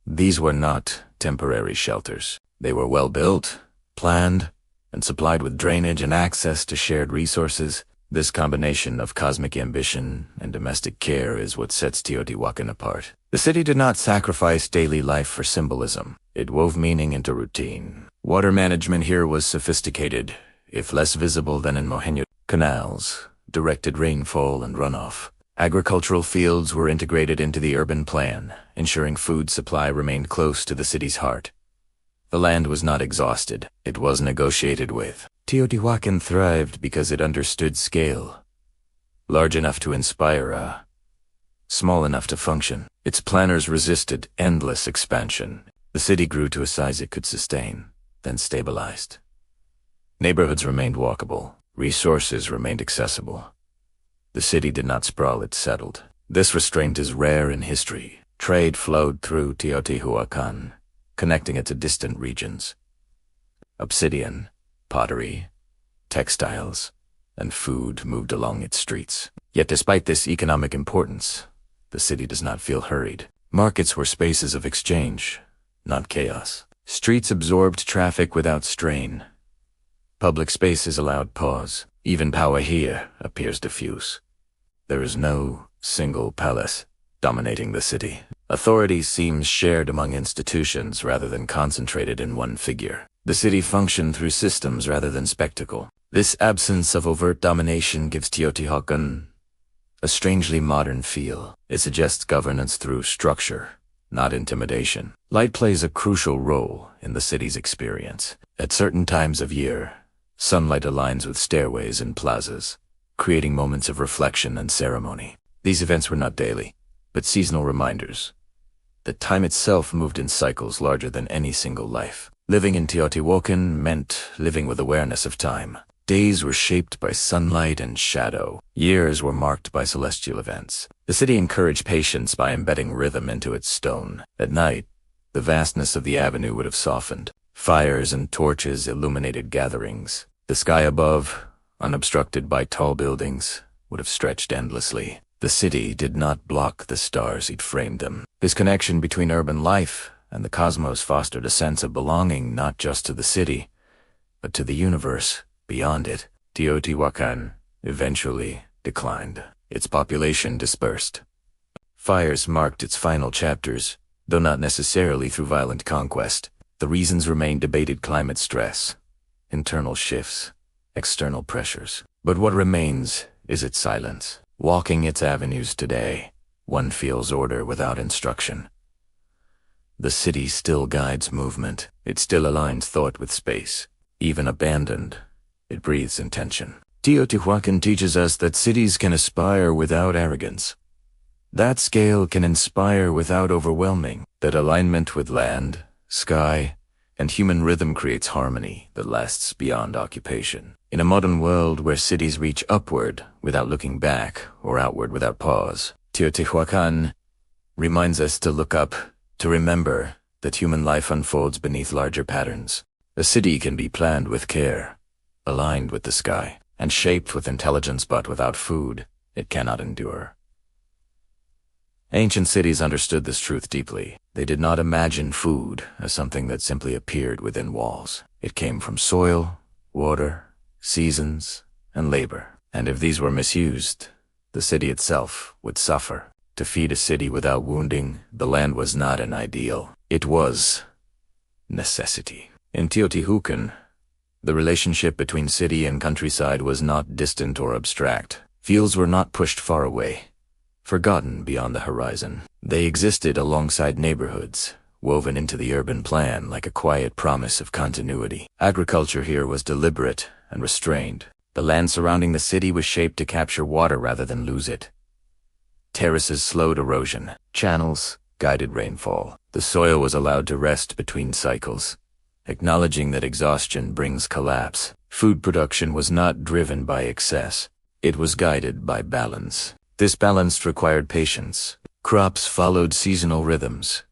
These were not temporary shelters. They were well built, planned, and supplied with drainage and access to shared resources. This combination of cosmic ambition and domestic care is what sets Teotihuacan apart. The city did not sacrifice daily life for symbolism. It wove meaning into routine. Water management here was sophisticated, if less visible than in Mohenjo-Daro. Canals directed rainfall and runoff. Agricultural fields were integrated into the urban plan, ensuring food supply remained close to the city's heart. The land was not exhausted, it was negotiated with. Teotihuacan thrived because it understood scale. Large enough to inspire, small enough to function. Its planners resisted endless expansion. The city grew to a size it could sustain, then stabilized. Neighborhoods remained walkable. Resources remained accessible. The city did not sprawl, it settled. This restraint is rare in history. Trade flowed through Teotihuacan, connecting it to distant regions. Obsidian, pottery, textiles, and food moved along its streets. Yet despite this economic importance, the city does not feel hurried. Markets were spaces of exchange, not chaos. Streets absorbed traffic without strain. Public spaces allowed pause. Even power here appears diffuse. There is no single palace dominating the city. Authority seems shared among institutions rather than concentrated in one figure. The city functioned through systems rather than spectacle. This absence of overt domination gives Teotihuacan a strangely modern feel. It suggests governance through structure, not intimidation. Light plays a crucial role in the city's experience. At certain times of year, sunlight aligns with stairways and plazas, creating moments of reflection and ceremony. These events were not daily, but seasonal reminders that time itself moved in cycles larger than any single life. Living in Teotihuacan meant living with awareness of time. Days were shaped by sunlight and shadow. Years were marked by celestial events. The city encouraged patience by embedding rhythm into its stone. At night, the vastness of the avenue would have softened. Fires and torches illuminated gatherings. The sky above, unobstructed by tall buildings, would have stretched endlessly. The city did not block the stars he'd framed them. This connection between urban life and the cosmos fostered a sense of belonging not just to the city, but to the universe beyond it. Teotihuacan eventually declined. Its population dispersed. Fires marked its final chapters, though not necessarily through violent conquest. The reasons remain debated: climate stress, internal shifts, external pressures. But what remains is its silence. Walking its avenues today, one feels order without instruction. The city still guides movement. It still aligns thought with space. Even abandoned, it breathes intention. Teotihuacan teaches us that cities can aspire without arrogance. That scale can inspire without overwhelming. That alignment with land, sky, and human rhythm creates harmony that lasts beyond occupation. In a modern world where cities reach upward without looking back or outward without pause, Teotihuacan reminds us to look up, to remember that human life unfolds beneath larger patterns. A city can be planned with care, aligned with the sky, and shaped with intelligence, but without food, it cannot endure. Ancient cities understood this truth deeply. They did not imagine food as something that simply appeared within walls. It came from soil, water, seasons, and labor. And if these were misused, the city itself would suffer. To feed a city without wounding, the land was not an ideal. It was necessity. In Teotihuacan, the relationship between city and countryside was not distant or abstract. Fields were not pushed far away, forgotten beyond the horizon. They existed alongside neighborhoods, woven into the urban plan like a quiet promise of continuity. Agriculture here was deliberate and restrained. The land surrounding the city was shaped to capture water rather than lose it. Terraces slowed erosion. Channels guided rainfall. The soil was allowed to rest between cycles, acknowledging that exhaustion brings collapse. Food production was not driven by excess. It was guided by balance. This balance required patience. Crops followed seasonal rhythms.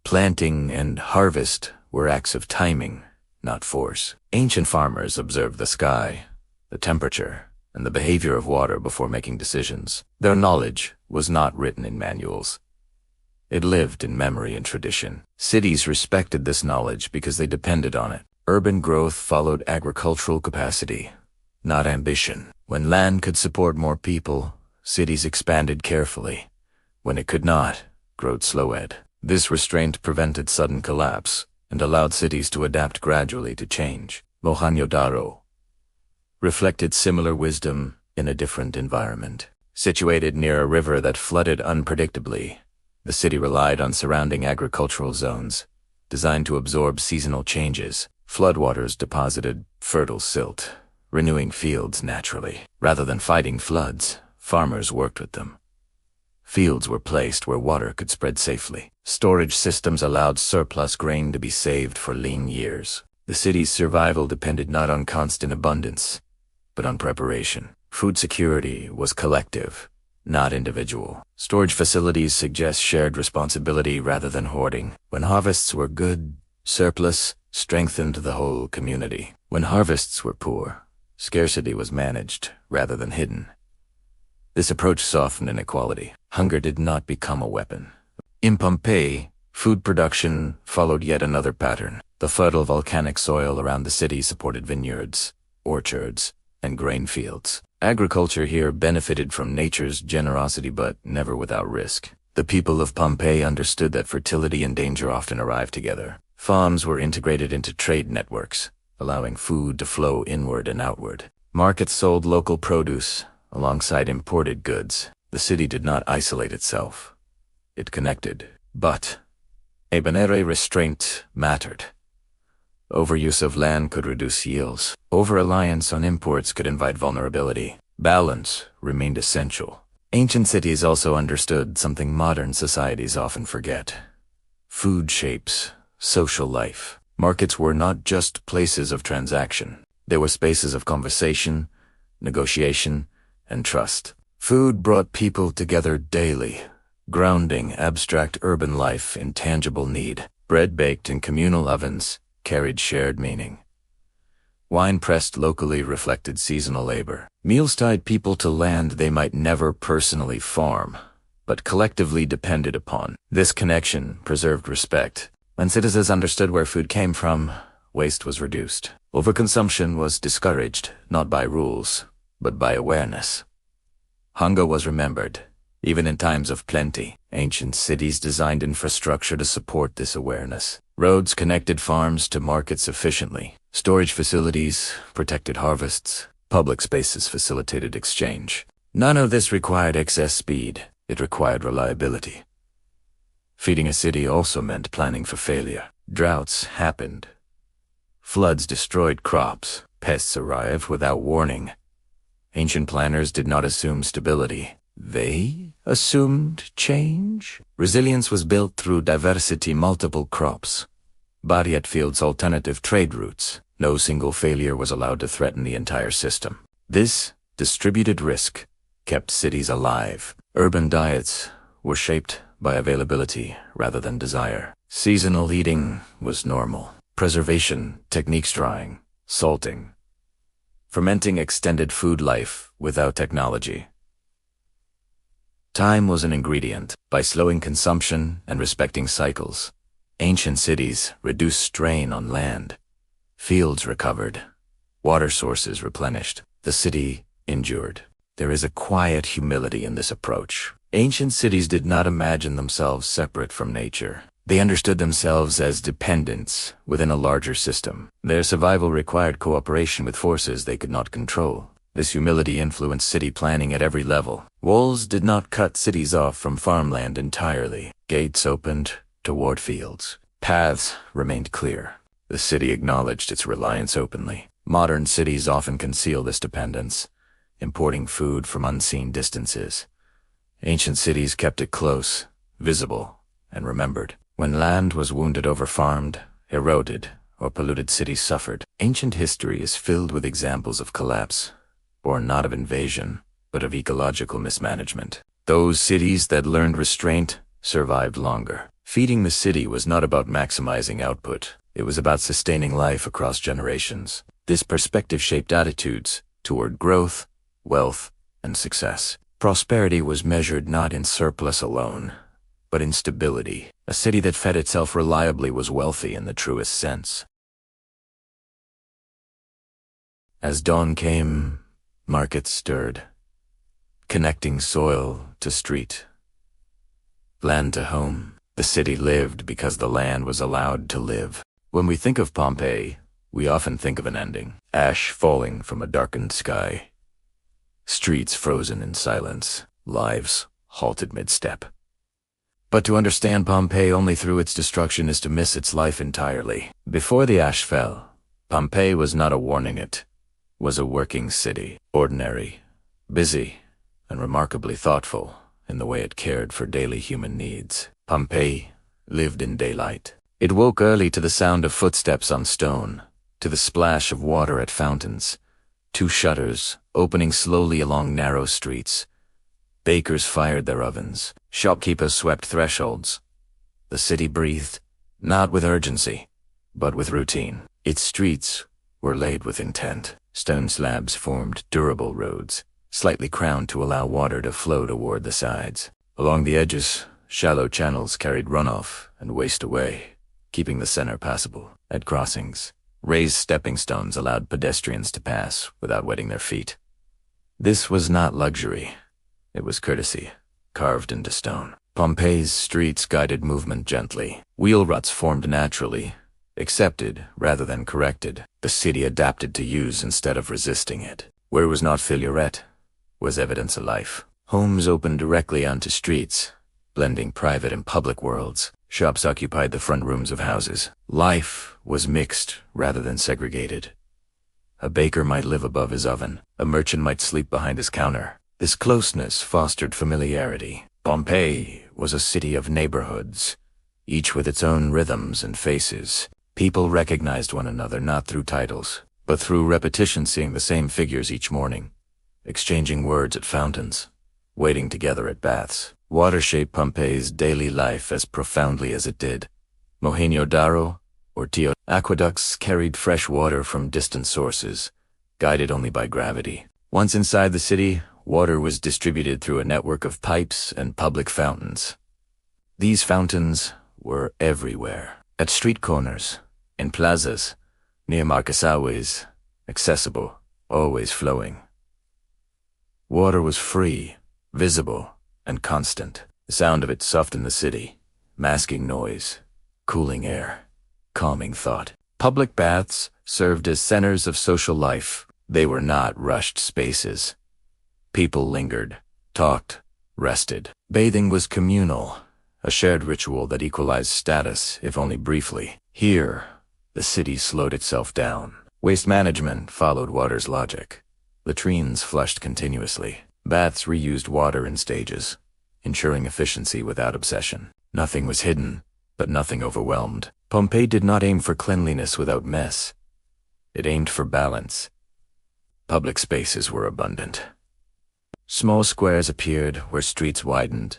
Planting and harvest were acts of timing, not force. Ancient farmers observed the sky, the temperature, and the behavior of water before making decisions. Their knowledge was not written in manuals. It lived in memory and tradition. Cities respected this knowledge because they depended on it. Urban growth followed agricultural capacity, not ambition. When land could support more people, cities expanded carefully. When it could not, growth slowed. This restraint prevented sudden collapse and allowed cities to adapt gradually to change. Mohenjo-Daro reflected similar wisdom in a different environment. Situated near a river that flooded unpredictably, the city relied on surrounding agricultural zones. designed to absorb seasonal changes. Floodwaters deposited fertile silt, renewing fields naturally. Rather than fighting floods, farmers worked with them. Fields were placed where water could spread safely. Storage systems allowed surplus grain to be saved for lean years. The city's survival depended not on constant abundance, but on preparation. Food security was collective, not individual. Storage facilities suggest shared responsibility rather than hoarding. When harvests were good, surplus strengthened the whole community. When harvests were poor, scarcity was managed rather than hidden. This approach softened inequality. Hunger did not become a weapon. In Pompeii, food production followed yet another pattern. The fertile volcanic soil around the city supported vineyards, orchards, and grain fields. Agriculture here benefited from nature's generosity, but never without risk. The people of Pompeii understood that fertility and danger often arrived together. Farms were integrated into trade networks, allowing food to flow inward and outward. Markets sold local produce alongside imported goods. The city did not isolate itself. It connected. But a binary restraint mattered. Overuse of land could reduce yields. Over-reliance on imports could invite vulnerability. Balance remained essential. Ancient cities also understood something modern societies often forget. Food shapes social life. Markets were not just places of transaction. They were spaces of conversation, negotiation, and trust. Food brought people together daily, grounding abstract urban life in tangible need. Bread baked in communal ovens carried shared meaning. Wine pressed locally reflected seasonal labor. Meals tied people to land they might never personally farm, but collectively depended upon. This connection preserved respect. When citizens understood where food came from, waste was reduced. Overconsumption was discouraged, not by rules, but by awareness. Hunger was remembered, even in times of plenty. Ancient cities designed infrastructure to support this awareness. Roads connected farms to markets efficiently. Storage facilities protected harvests. Public spaces facilitated exchange. None of this required excess speed. It required reliability. Feeding a city also meant planning for failure. Droughts happened. Floods destroyed crops. Pests arrived without warning. Ancient planners did not assume stability. They assumed change. Resilience was built through diversity, multiple crops. Barriet fields, alternative trade routes. No single failure was allowed to threaten the entire system. This distributed risk kept cities alive. Urban diets were shaped by availability rather than desire. Seasonal eating was normal. Preservation techniques, drying, salting, fermenting extended food life without technology. Time was an ingredient. By slowing consumption and respecting cycles, ancient cities reduced strain on land. Fields recovered. Water sources replenished. The city endured. There is a quiet humility in this approach. Ancient cities did not imagine themselves separate from nature. They understood themselves as dependents within a larger system. Their survival required cooperation with forces they could not control. This humility influenced city planning at every level. Walls did not cut cities off from farmland entirely. Gates opened toward fields. Paths remained clear. The city acknowledged its reliance openly. Modern cities often conceal this dependence, importing food from unseen distances. Ancient cities kept it close, visible, and remembered. When land was wounded, overfarmed, eroded, or polluted, cities suffered. Ancient history is filled with examples of collapse, born not of invasion, but of ecological mismanagement. Those cities that learned restraint survived longer. Feeding the city was not about maximizing output. It was about sustaining life across generations. This perspective shaped attitudes toward growth, wealth, and success. Prosperity was measured not in surplus alone, but in stability. A city that fed itself reliably was wealthy in the truest sense. As dawn came, markets stirred, connecting soil to street, land to home. The city lived because the land was allowed to live. When we think of Pompeii, we often think of an ending. Ash falling from a darkened sky. Streets frozen in silence. Lives halted mid-step. But to understand Pompeii only through its destruction is to miss its life entirely. Before the ash fell, Pompeii was not a warning, it was a working city, ordinary, busy, and remarkably thoughtful in the way it cared for daily human needs. Pompeii lived in daylight. It woke early to the sound of footsteps on stone, to the splash of water at fountains, to shutters opening slowly along narrow streets. Bakers fired their ovens, shopkeepers swept thresholds. The city breathed, not with urgency, but with routine. Its streets were laid with intent. Stone slabs formed durable roads, slightly crowned to allow water to flow toward the sides. Along the edges, shallow channels carried runoff and waste away, keeping the center passable. At crossings, raised stepping stones allowed pedestrians to pass without wetting their feet. This was not luxury. It was courtesy, carved into stone. Pompeii's streets guided movement gently. Wheel ruts formed naturally, accepted rather than corrected. The city adapted to use instead of resisting it. Where it was not figurette, was evidence of life. Homes opened directly onto streets, blending private and public worlds. Shops occupied the front rooms of houses. Life was mixed rather than segregated. A baker might live above his oven. A merchant might sleep behind his counter. This closeness fostered familiarity. Pompeii was a city of neighborhoods, each with its own rhythms and faces. People recognized one another not through titles, but through repetition, seeing the same figures each morning, exchanging words at fountains, waiting together at baths. Water shaped Pompeii's daily life as profoundly as it did. Mohenjo-Daro or Teotihuacan aqueducts carried fresh water from distant sources, guided only by gravity. Once inside the city, water was distributed through a network of pipes and public fountains. These fountains were everywhere, at street corners, in plazas, near marketways, accessible, always flowing. Water was free, visible, and constant. The sound of it softened the city, masking noise, cooling air, calming thought. Public baths served as centers of social life. They were not rushed spaces. People lingered, talked, rested. Bathing was communal, a shared ritual that equalized status, if only briefly. Here, the city slowed itself down. Waste management followed water's logic. Latrines flushed continuously. Baths reused water in stages, ensuring efficiency without obsession. Nothing was hidden, but nothing overwhelmed. Pompeii did not aim for cleanliness without mess. It aimed for balance. Public spaces were abundant. Small squares appeared where streets widened.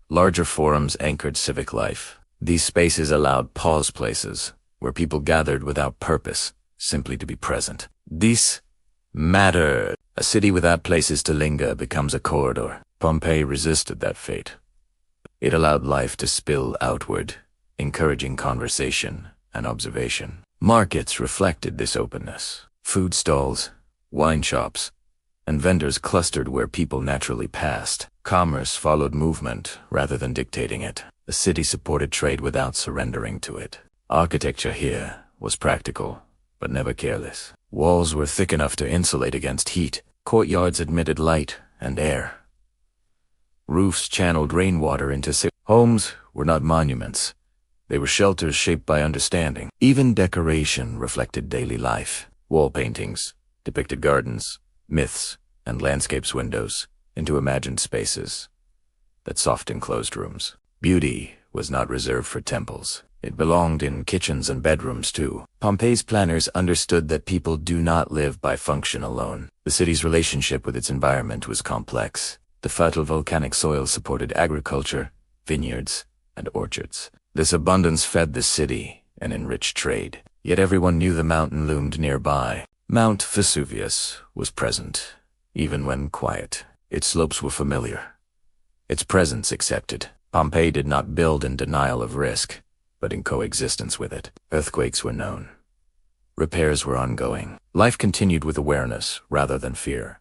Larger forums anchored civic life. These spaces allowed pause places, where people gathered without purpose, simply to be present. This mattered. A city without places to linger becomes a corridor. Pompeii resisted that fate. It allowed life to spill outward, encouraging conversation and observation. Markets reflected this openness. Food stalls, wine shops, and vendors clustered where people naturally passed. Commerce followed movement rather than dictating it. The city supported trade without surrendering to it. Architecture here was practical, but never careless. Walls were thick enough to insulate against heat. Courtyards admitted light and air. Roofs channeled rainwater into cities. Homes were not monuments. They were shelters shaped by understanding. Even decoration reflected daily life. Wall paintings depicted gardens, myths, and landscapes, windows into imagined spaces that soft enclosed rooms. Beauty was not reserved for temples. It belonged in kitchens and bedrooms too. Pompeii's planners understood that people do not live by function alone. The city's relationship with its environment was complex. The fertile volcanic soil supported agriculture, vineyards, and orchards. This abundance fed the city and enriched trade. Yet everyone knew the mountain loomed nearby. Mount Vesuvius was present, even when quiet. Its slopes were familiar, its presence accepted. Pompeii did not build in denial of risk, but in coexistence with it. Earthquakes were known. Repairs were ongoing. Life continued with awareness rather than fear.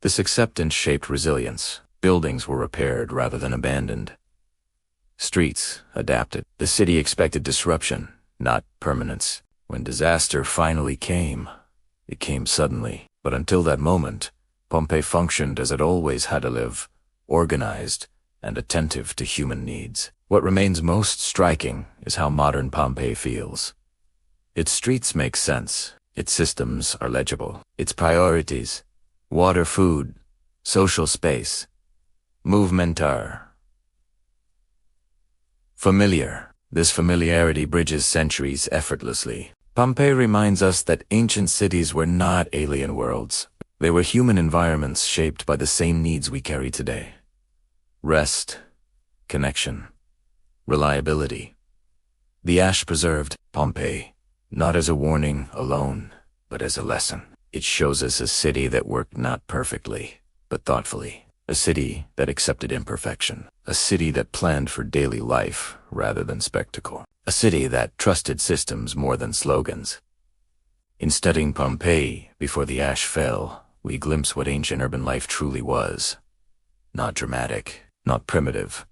This acceptance shaped resilience. Buildings were repaired rather than abandoned. Streets adapted. The city expected disruption, not permanence. When disaster finally came, it came suddenly. But until that moment, Pompeii functioned as it always had to live, organized and attentive to human needs. What remains most striking is how modern Pompeii feels. Its streets make sense, its systems are legible, its priorities, water, food, social space, movement are familiar. This familiarity bridges centuries effortlessly. Pompeii reminds us that ancient cities were not alien worlds. They were human environments shaped by the same needs we carry today. Rest, connection, reliability. The ash preserved Pompeii, not as a warning alone, but as a lesson. It shows us a city that worked not perfectly, but thoughtfully. A city that accepted imperfection. A city that planned for daily life rather than spectacle. A city that trusted systems more than slogans. In studying Pompeii before the ash fell, we glimpse what ancient urban life truly was. Not dramatic, not primitive,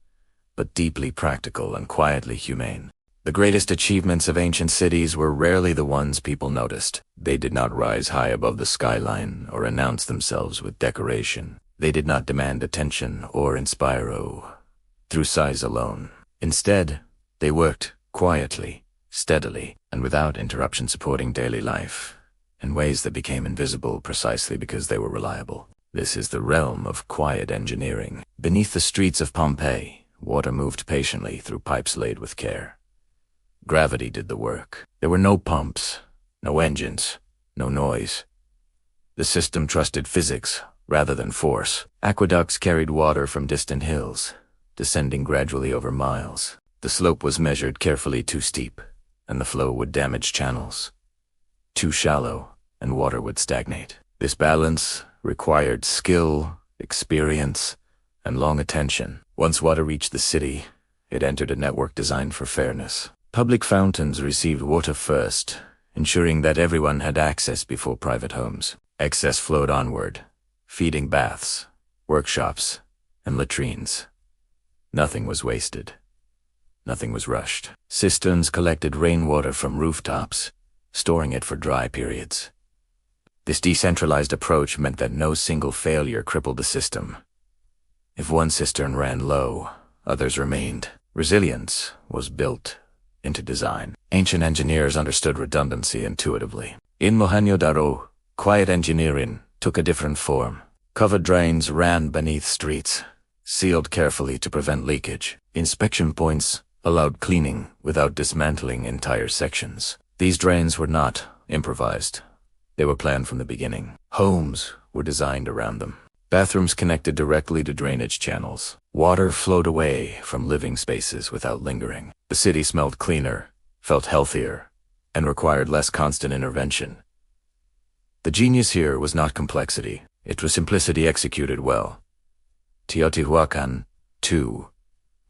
but deeply practical and quietly humane. The greatest achievements of ancient cities were rarely the ones people noticed. They did not rise high above the skyline or announce themselves with decoration. They did not demand attention or inspire awe through size alone. Instead, they worked quietly, steadily, and without interruption, supporting daily life in ways that became invisible precisely because they were reliable. This is the realm of quiet engineering. Beneath the streets of Pompeii, water moved patiently through pipes laid with care. Gravity did the work. There were no pumps, no engines, no noise. The system trusted physics rather than force. Aqueducts carried water from distant hills, descending gradually over miles. The slope was measured carefully too steep, and the flow would damage channels. Too shallow, and water would stagnate. This balance required skill, experience, and long attention. Once water reached the city, it entered a network designed for fairness. Public fountains received water first, ensuring that everyone had access before private homes. Excess flowed onward, feeding baths, workshops, and latrines. Nothing was wasted. Nothing was rushed. Cisterns collected rainwater from rooftops, storing it for dry periods. This decentralized approach meant that no single failure crippled the system. If one cistern ran low, others remained. Resilience was built into design. Ancient engineers understood redundancy intuitively. In Mohenjo-Daro, quiet engineering took a different form. Covered drains ran beneath streets, sealed carefully to prevent leakage. Inspection points allowed cleaning without dismantling entire sections. These drains were not improvised. They were planned from the beginning. Homes were designed around them. Bathrooms connected directly to drainage channels. Water flowed away from living spaces without lingering. The city smelled cleaner, felt healthier, and required less constant intervention. The genius here was not complexity. It was simplicity executed well. Teotihuacan, too,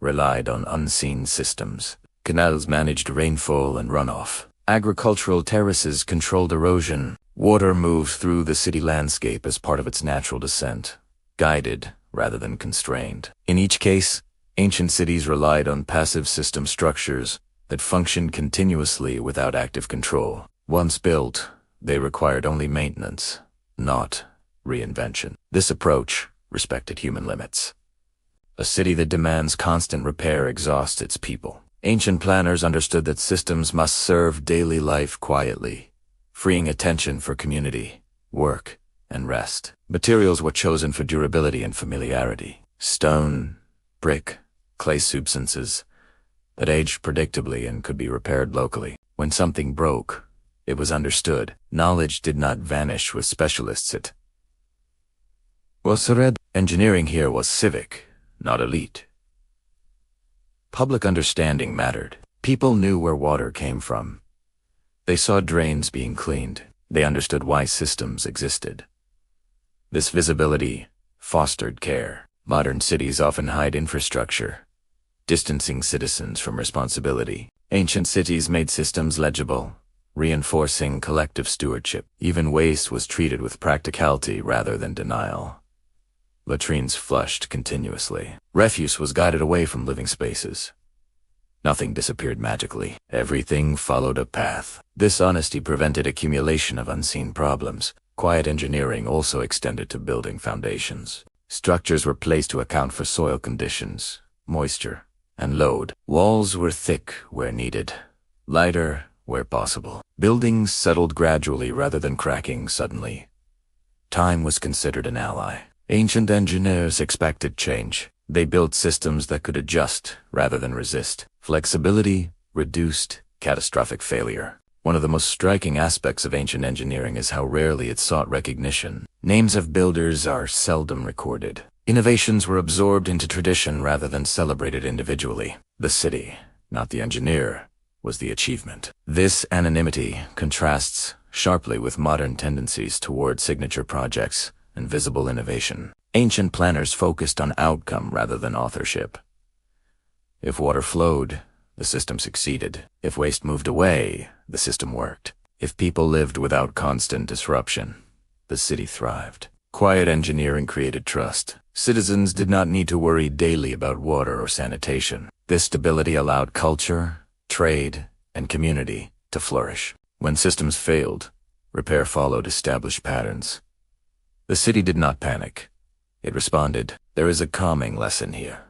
relied on unseen systems. Canals managed rainfall and runoff. Agricultural terraces controlled erosion. Water moved through the city landscape as part of its natural descent, guided rather than constrained. In each case, ancient cities relied on passive system structures that functioned continuously without active control. Once built, they required only maintenance, not reinvention. This approach respected human limits. A city that demands constant repair exhausts its people. Ancient planners understood that systems must serve daily life quietly, freeing attention for community, work, and rest. Materials were chosen for durability and familiarity. Stone, brick, clay substances that aged predictably and could be repaired locally. When something broke, it was understood. Knowledge did not vanish with specialists. It was read. Engineering here was civic, not elite. Public understanding mattered. People knew where water came from. They saw drains being cleaned. They understood why systems existed. This visibility fostered care. Modern cities often hide infrastructure, distancing citizens from responsibility. Ancient cities made systems legible, reinforcing collective stewardship. Even waste was treated with practicality rather than denial. Latrines flushed continuously. Refuse was guided away from living spaces. Nothing disappeared magically. Everything followed a path. This honesty prevented accumulation of unseen problems. Quiet engineering also extended to building foundations. Structures were placed to account for soil conditions, moisture, and load. Walls were thick where needed, lighter where possible. Buildings settled gradually rather than cracking suddenly. Time was considered an ally. Ancient engineers expected change. They built systems that could adjust rather than resist. Flexibility reduced catastrophic failure. One of the most striking aspects of ancient engineering is how rarely it sought recognition. Names of builders are seldom recorded. Innovations were absorbed into tradition rather than celebrated individually. The city, not the engineer, was the achievement. This anonymity contrasts sharply with modern tendencies toward signature projects and visible innovation. Ancient planners focused on outcome rather than authorship. If water flowed, the system succeeded. If waste moved away, the system worked. If people lived without constant disruption, the city thrived. Quiet engineering created trust. Citizens did not need to worry daily about water or sanitation. This stability allowed culture, trade, and community to flourish. When systems failed, repair followed established patterns. The city did not panic. It responded. There is a calming lesson here.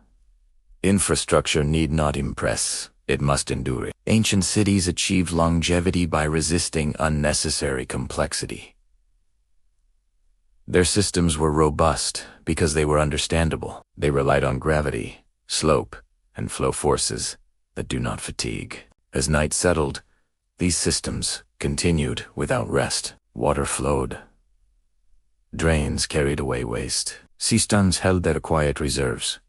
Infrastructure need not impress. It must endure. Ancient cities achieved longevity by resisting unnecessary complexity. Their systems were robust because they were understandable. They relied on gravity, slope, and flow forces that do not fatigue. As night settled, these systems continued without rest. Water flowed. Drains carried away waste. Cisterns held their quiet reserves.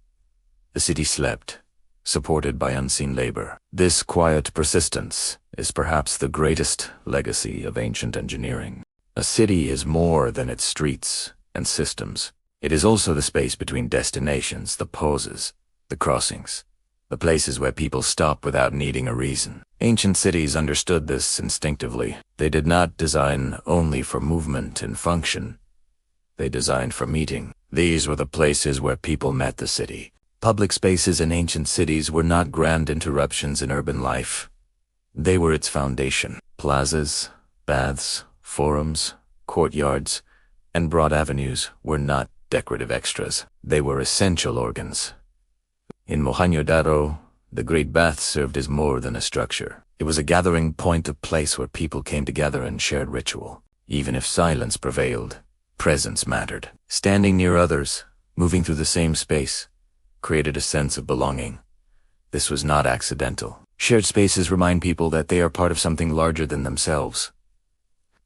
The city slept, supported by unseen labor. This quiet persistence is perhaps the greatest legacy of ancient engineering. A city is more than its streets and systems. It is also the space between destinations, the pauses, the crossings, the places where people stop without needing a reason. Ancient cities understood this instinctively. They did not design only for movement and function. They designed for meeting. These were the places where people met the city. Public spaces in ancient cities were not grand interruptions in urban life. They were its foundation. Plazas, baths, forums, courtyards, and broad avenues were not decorative extras. They were essential organs. In Mohenjo-Daro, the great bath served as more than a structure. It was a gathering point, a place where people came together and shared ritual. Even if silence prevailed, presence mattered. Standing near others, moving through the same space, created a sense of belonging. This was not accidental. Shared spaces remind people that they are part of something larger than themselves.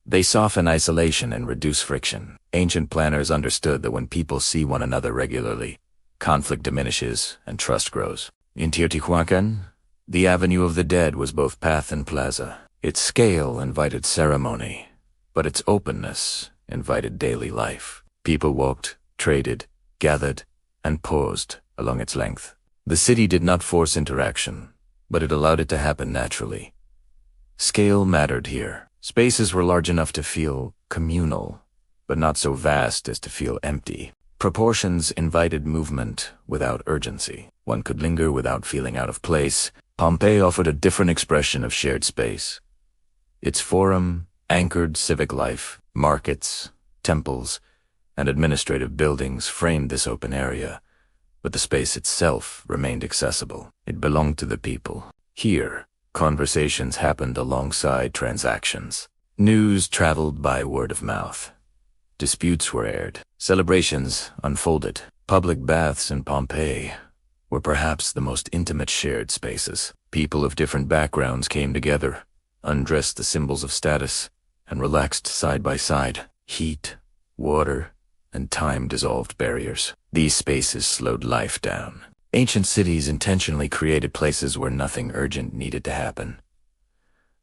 They soften isolation and reduce friction. Ancient planners understood that when people see one another regularly, conflict diminishes and trust grows. In Teotihuacan, the Avenue of the Dead was both path and plaza. Its scale invited ceremony, but its openness invited daily life. People walked, traded, gathered, and paused along its length. The city did not force interaction, but it allowed it to happen naturally. Scale mattered here. Spaces were large enough to feel communal, but not so vast as to feel empty. Proportions invited movement without urgency. One could linger without feeling out of place. Pompeii offered a different expression of shared space. Its forum anchored civic life. Markets, temples, and administrative buildings framed this open area, but the space itself remained accessible. It belonged to the people. Here, conversations happened alongside transactions. News traveled by word of mouth. Disputes were aired. Celebrations unfolded. Public baths in Pompeii were perhaps the most intimate shared spaces. People of different backgrounds came together, undressed the symbols of status, and relaxed side by side. Heat, water, and time dissolved barriers. These spaces slowed life down. Ancient cities intentionally created places where nothing urgent needed to happen.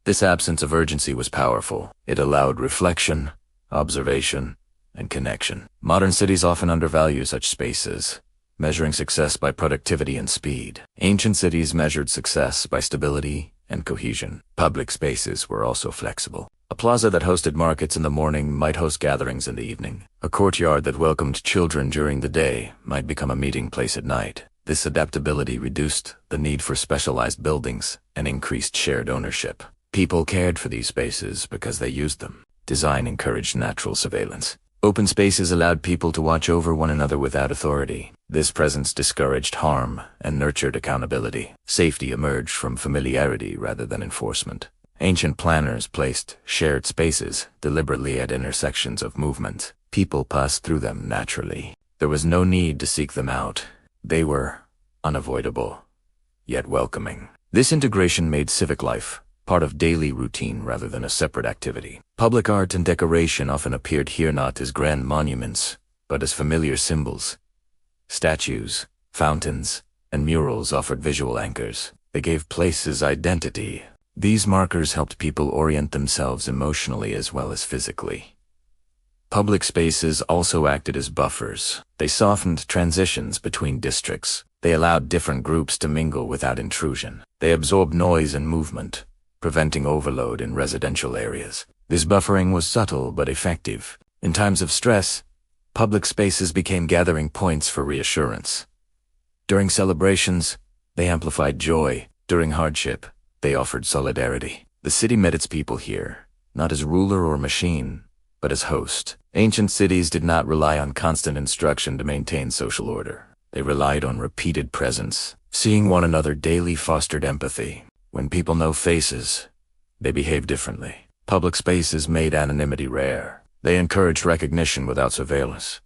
This absence of urgency was powerful. It allowed reflection, observation, and connection. Modern cities often undervalue such spaces, measuring success by productivity and speed. Ancient cities measured success by stability and cohesion. Public spaces were also flexible. A plaza that hosted markets in the morning might host gatherings in the evening. A courtyard that welcomed children during the day might become a meeting place at night. This adaptability reduced the need for specialized buildings and increased shared ownership. People cared for these spaces because they used them. Design encouraged natural surveillance. Open spaces allowed people to watch over one another without authority. This presence discouraged harm and nurtured accountability. Safety emerged from familiarity rather than enforcement. Ancient planners placed shared spaces deliberately at intersections of movement. People passed through them naturally. There was no need to seek them out. They were unavoidable, yet welcoming. This integration made civic life part of daily routine rather than a separate activity. Public art and decoration often appeared here not as grand monuments, but as familiar symbols. Statues, fountains, and murals offered visual anchors. They gave places identity. These markers helped people orient themselves emotionally as well as physically. Public spaces also acted as buffers. They softened transitions between districts. They allowed different groups to mingle without intrusion. They absorbed noise and movement, preventing overload in residential areas. This buffering was subtle but effective. In times of stress, public spaces became gathering points for reassurance. During celebrations, they amplified joy. During hardship, they offered solidarity. The city met its people here, not as ruler or machine, but as host. Ancient cities did not rely on constant instruction to maintain social order. They relied on repeated presence. Seeing one another daily fostered empathy. When people know faces, they behave differently. Public spaces made anonymity rare. They encouraged recognition without surveillance.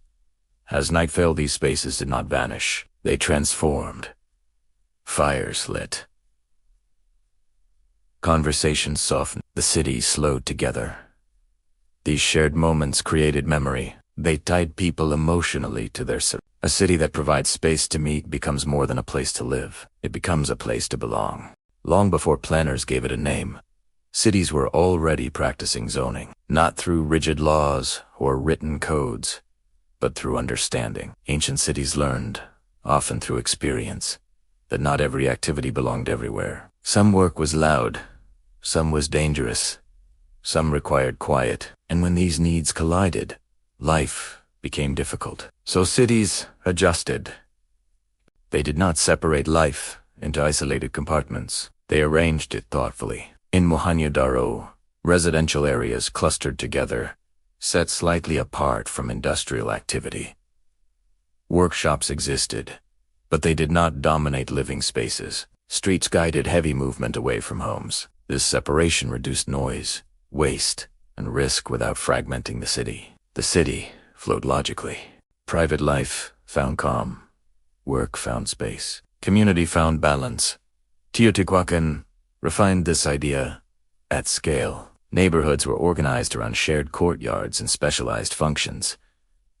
As night fell, these spaces did not vanish. They transformed. Fires lit. Conversations softened. The city slowed together. These shared moments created memory. They tied people emotionally to their city. A city that provides space to meet becomes more than a place to live. It becomes a place to belong. Long before planners gave it a name, cities were already practicing zoning, not through rigid laws or written codes, but through understanding. Ancient cities learned, often through experience, that not every activity belonged everywhere. Some work was loud, some was dangerous, some required quiet, and when these needs collided, life became difficult. So cities adjusted. They did not separate life into isolated compartments. They arranged it thoughtfully. In Mohenjo-Daro, residential areas clustered together, set slightly apart from industrial activity. Workshops existed, but they did not dominate living spaces. Streets guided heavy movement away from homes. This separation reduced noise, waste, and risk without fragmenting the city. The city flowed logically. Private life found calm. Work found space. Community found balance. Teotihuacan refined this idea at scale. Neighborhoods were organized around shared courtyards and specialized functions.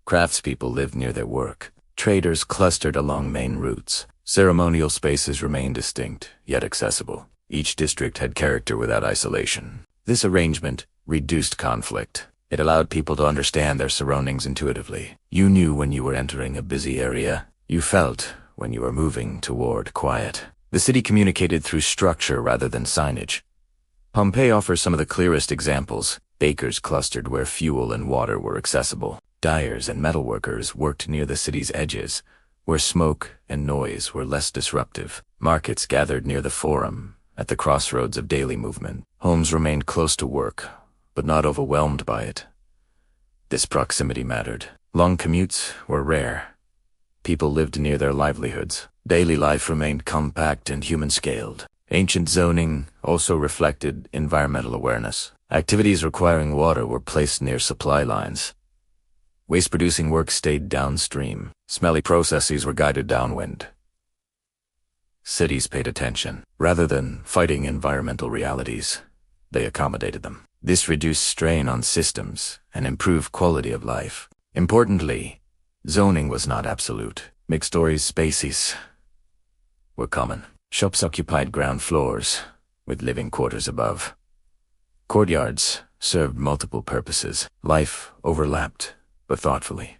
Craftspeople lived near their work. Traders clustered along main routes. Ceremonial spaces remained distinct, yet accessible. Each district had character without isolation. This arrangement reduced conflict. It allowed people to understand their surroundings intuitively. You knew when you were entering a busy area. You felt when you were moving toward quiet. The city communicated through structure rather than signage. Pompeii offers some of the clearest examples. Bakers clustered where fuel and water were accessible. Dyers and metalworkers worked near the city's edges, where smoke and noise were less disruptive. Markets gathered near the forum, at the crossroads of daily movement. Homes remained close to work, but not overwhelmed by it. This proximity mattered. Long commutes were rare. People lived near their livelihoods. Daily life remained compact and human-scaled. Ancient zoning also reflected environmental awareness. Activities requiring water were placed near supply lines. Waste-producing work stayed downstream. Smelly processes were guided downwind. Cities paid attention. Rather than fighting environmental realities, they accommodated them. This reduced strain on systems and improved quality of life. Importantly, zoning was not absolute. Mixed-story spaces were common. Shops occupied ground floors, with living quarters above. Courtyards served multiple purposes. Life overlapped, but thoughtfully.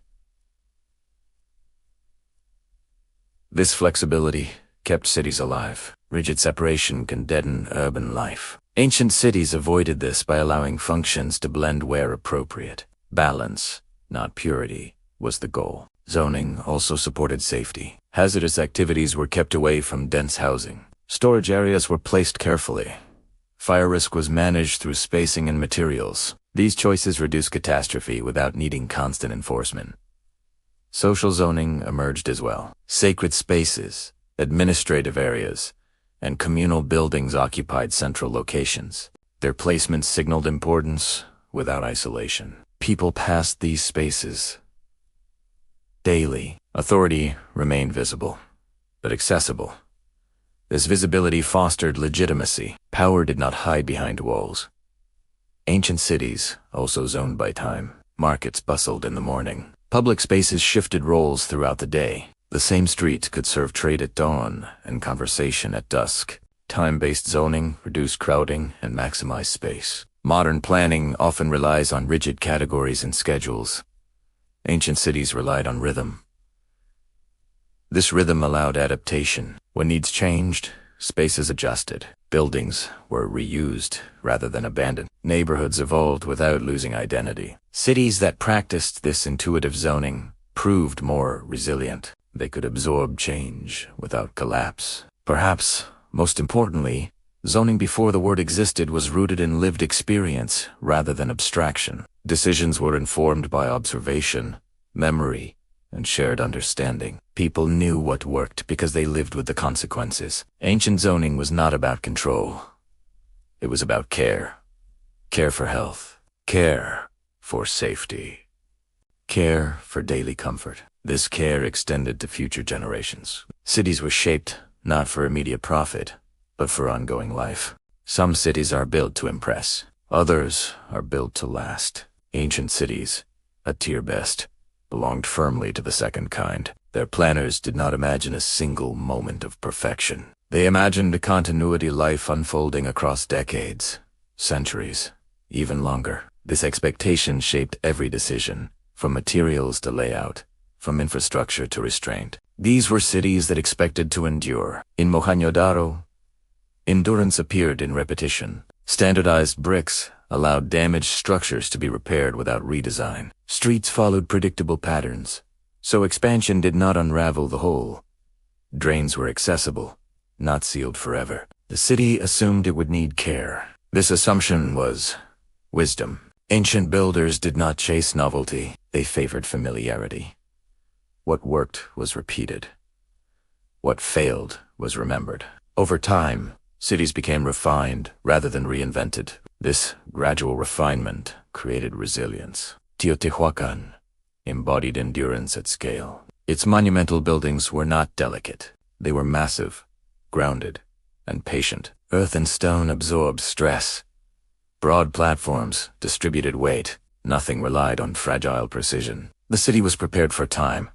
This flexibility kept cities alive. Rigid separation can deaden urban life. Ancient cities avoided this by allowing functions to blend where appropriate. Balance, not purity, was the goal. Zoning also supported safety. Hazardous activities were kept away from dense housing. Storage areas were placed carefully. Fire risk was managed through spacing and materials. These choices reduce catastrophe without needing constant enforcement. Social zoning emerged as well. Sacred spaces, administrative areas, and communal buildings occupied central locations. Their placement signaled importance without isolation. People passed these spaces daily. Authority remained visible, but accessible. This visibility fostered legitimacy. Power did not hide behind walls. Ancient cities, also zoned by time. Markets bustled in the morning. Public spaces shifted roles throughout the day. The same street could serve trade at dawn and conversation at dusk. Time-based zoning reduced crowding and maximized space. Modern planning often relies on rigid categories and schedules. Ancient cities relied on rhythm. This rhythm allowed adaptation. When needs changed, spaces adjusted. Buildings were reused rather than abandoned. Neighborhoods evolved without losing identity. Cities that practiced this intuitive zoning proved more resilient. They could absorb change without collapse. Perhaps, most importantly, zoning before the word existed was rooted in lived experience rather than abstraction. Decisions were informed by observation, memory, and shared understanding. People knew what worked because they lived with the consequences. Ancient zoning was not about control. It was about care. Care for health. Care for safety. Care for daily comfort. This care extended to future generations. Cities were shaped not for immediate profit, but for ongoing life. Some cities are built to impress. Others are built to last. Ancient cities, at tier best, belonged firmly to the second kind. Their planners did not imagine a single moment of perfection. They imagined a continuity life unfolding across decades, centuries, even longer. This expectation shaped every decision, from materials to layout, from infrastructure to restraint. These were cities that expected to endure. In Mohenjo-Daro, endurance appeared in repetition. Standardized bricks allowed damaged structures to be repaired without redesign. Streets followed predictable patterns, so expansion did not unravel the whole. Drains were accessible, not sealed forever. The city assumed it would need care. This assumption was wisdom. Ancient builders did not chase novelty, they favored familiarity. What worked was repeated. What failed was remembered. Over time, cities became refined rather than reinvented. This gradual refinement created resilience. Teotihuacan embodied endurance at scale. Its monumental buildings were not delicate. They were massive, grounded, and patient. Earth and stone absorbed stress. Broad platforms distributed weight. Nothing relied on fragile precision. The city was prepared for time.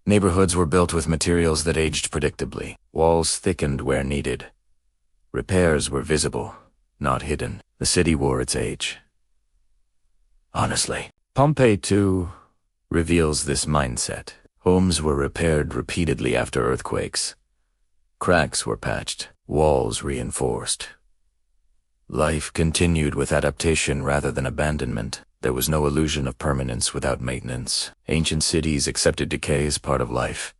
Neighborhoods were built with materials that aged predictably. Walls thickened where needed. Repairs were visible, not hidden. The city wore its age. Honestly, Pompeii, too, reveals this mindset. Homes were repaired repeatedly after earthquakes. Cracks were patched, walls reinforced. Life continued with adaptation rather than abandonment. There was no illusion of permanence without maintenance. Ancient cities accepted decay as part of life.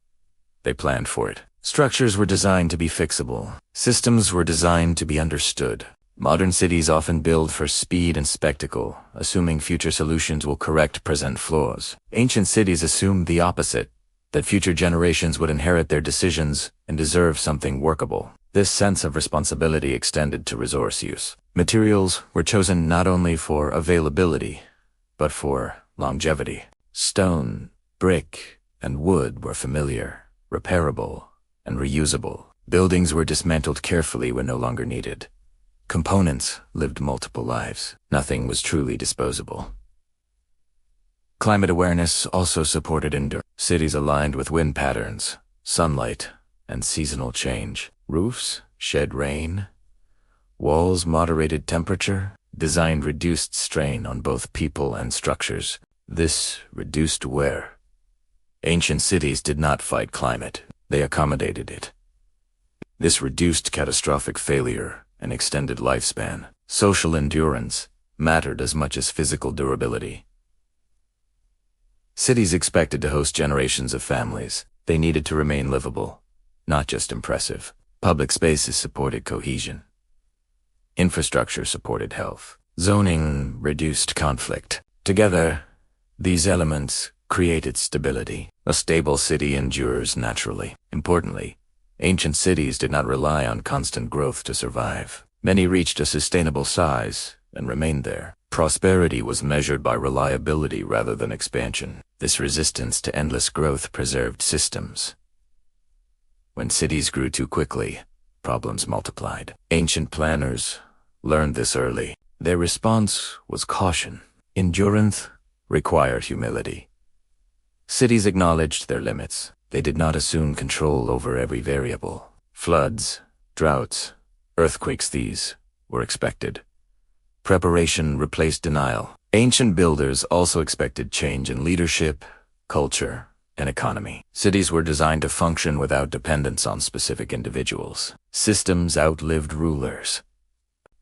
They planned for it. Structures were designed to be fixable. Systems were designed to be understood. Modern cities often build for speed and spectacle, assuming future solutions will correct present flaws. Ancient cities assumed the opposite, that future generations would inherit their decisions and deserve something workable. This sense of responsibility extended to resource use. Materials were chosen not only for availability, but for longevity. Stone, brick, and wood were familiar, repairable, and reusable. Buildings were dismantled carefully when no longer needed. Components lived multiple lives. Nothing was truly disposable. Climate awareness also supported endurance. Cities aligned with wind patterns, sunlight, and seasonal change. Roofs shed rain. Walls moderated temperature. Design reduced strain on both people and structures. This reduced wear. Ancient cities did not fight climate. They accommodated it. This reduced catastrophic failure and extended lifespan. Social endurance mattered as much as physical durability. Cities expected to host generations of families. They needed to remain livable, not just impressive. Public spaces supported cohesion. Infrastructure supported health. Zoning reduced conflict. Together, these elements created stability. A stable city endures naturally. Importantly, ancient cities did not rely on constant growth to survive. Many reached a sustainable size and remained there. Prosperity was measured by reliability rather than expansion. This resistance to endless growth preserved systems. When cities grew too quickly, problems multiplied. Ancient planners learned this early. Their response was caution. Endurance required humility. Cities acknowledged their limits. They did not assume control over every variable. Floods, droughts, earthquakes, these were expected. Preparation replaced denial. Ancient builders also expected change in leadership, culture, and economy. Cities were designed to function without dependence on specific individuals. Systems outlived rulers.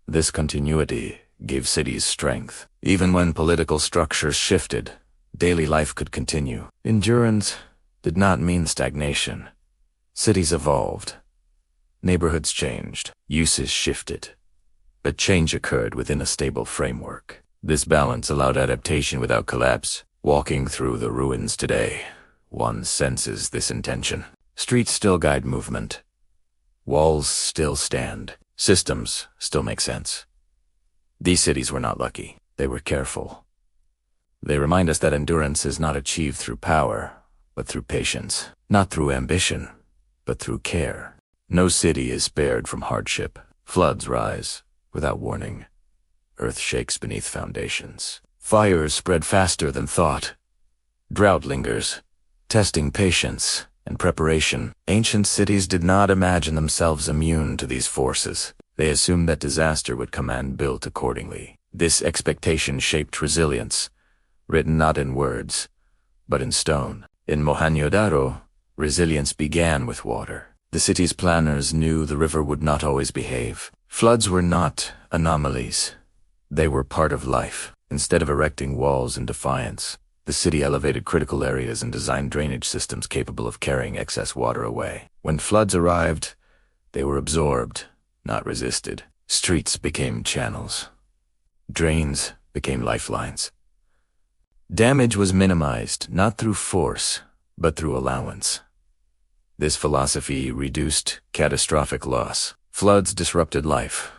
This continuity gave cities strength. Even when political structures shifted, daily life could continue. Endurance did not mean stagnation. Cities evolved. Neighborhoods changed. Uses shifted. But change occurred within a stable framework. This balance allowed adaptation without collapse. Walking through the ruins today, one senses this intention. Streets still guide movement. Walls still stand. Systems still make sense. These cities were not lucky. They were careful. They remind us that endurance is not achieved through power, but through patience. Not through ambition, but through care. No city is spared from hardship. Floods rise without warning. Earth shakes beneath foundations. Fires spread faster than thought. Drought lingers, testing patience and preparation. Ancient cities did not imagine themselves immune to these forces. They assumed that disaster would come and built accordingly. This expectation shaped resilience, written not in words, but in stone. In Mohenjo-Daro, resilience began with water. The city's planners knew the river would not always behave. Floods were not anomalies. They were part of life. Instead of erecting walls in defiance, the city elevated critical areas and designed drainage systems capable of carrying excess water away. When floods arrived, they were absorbed, not resisted. Streets became channels. Drains became lifelines. Damage was minimized, not through force, but through allowance. This philosophy reduced catastrophic loss. Floods disrupted life,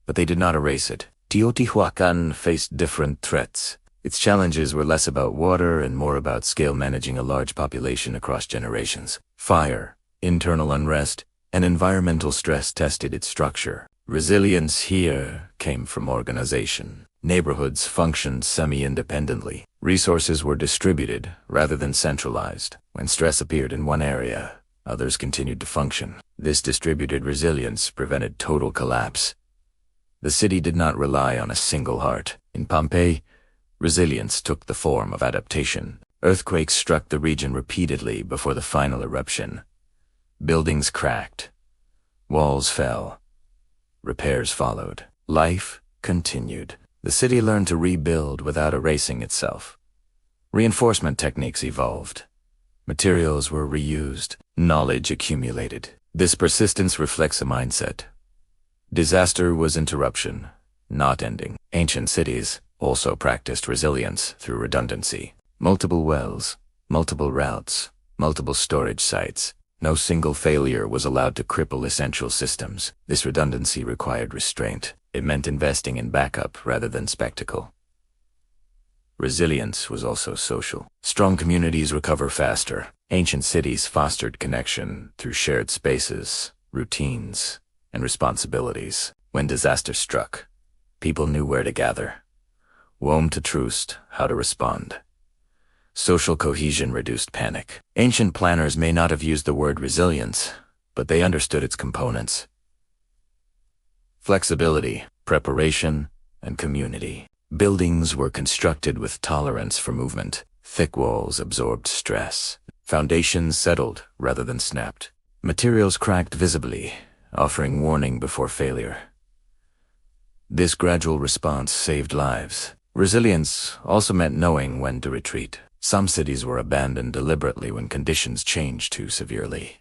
but they did not erase it. Teotihuacan faced different threats. Its challenges were less about water and more about scale, managing a large population across generations. Fire, internal unrest, and environmental stress tested its structure. Resilience here came from organization. Neighborhoods functioned semi-independently. Resources were distributed rather than centralized. When stress appeared in one area, others continued to function. This distributed resilience prevented total collapse. The city did not rely on a single heart. In Pompeii, resilience took the form of adaptation. Earthquakes struck the region repeatedly before the final eruption. Buildings cracked. Walls fell. Repairs followed. Life continued. The city learned to rebuild without erasing itself. Reinforcement techniques evolved. Materials were reused. Knowledge accumulated. This persistence reflects a mindset. Disaster was interruption, not ending. Ancient cities also practiced resilience through redundancy. Multiple wells, multiple routes, multiple storage sites. No single failure was allowed to cripple essential systems. This redundancy required restraint. It meant investing in backup rather than spectacle. Resilience was also social. Strong communities recover faster. Ancient cities fostered connection through shared spaces, routines, and responsibilities. When disaster struck, people knew where to gather. Whom to trust, how to respond. Social cohesion reduced panic. Ancient planners may not have used the word resilience, but they understood its components. Flexibility, preparation, and community. Buildings were constructed with tolerance for movement. Thick walls absorbed stress. Foundations settled rather than snapped. Materials cracked visibly, offering warning before failure. This gradual response saved lives. Resilience also meant knowing when to retreat. Some cities were abandoned deliberately when conditions changed too severely.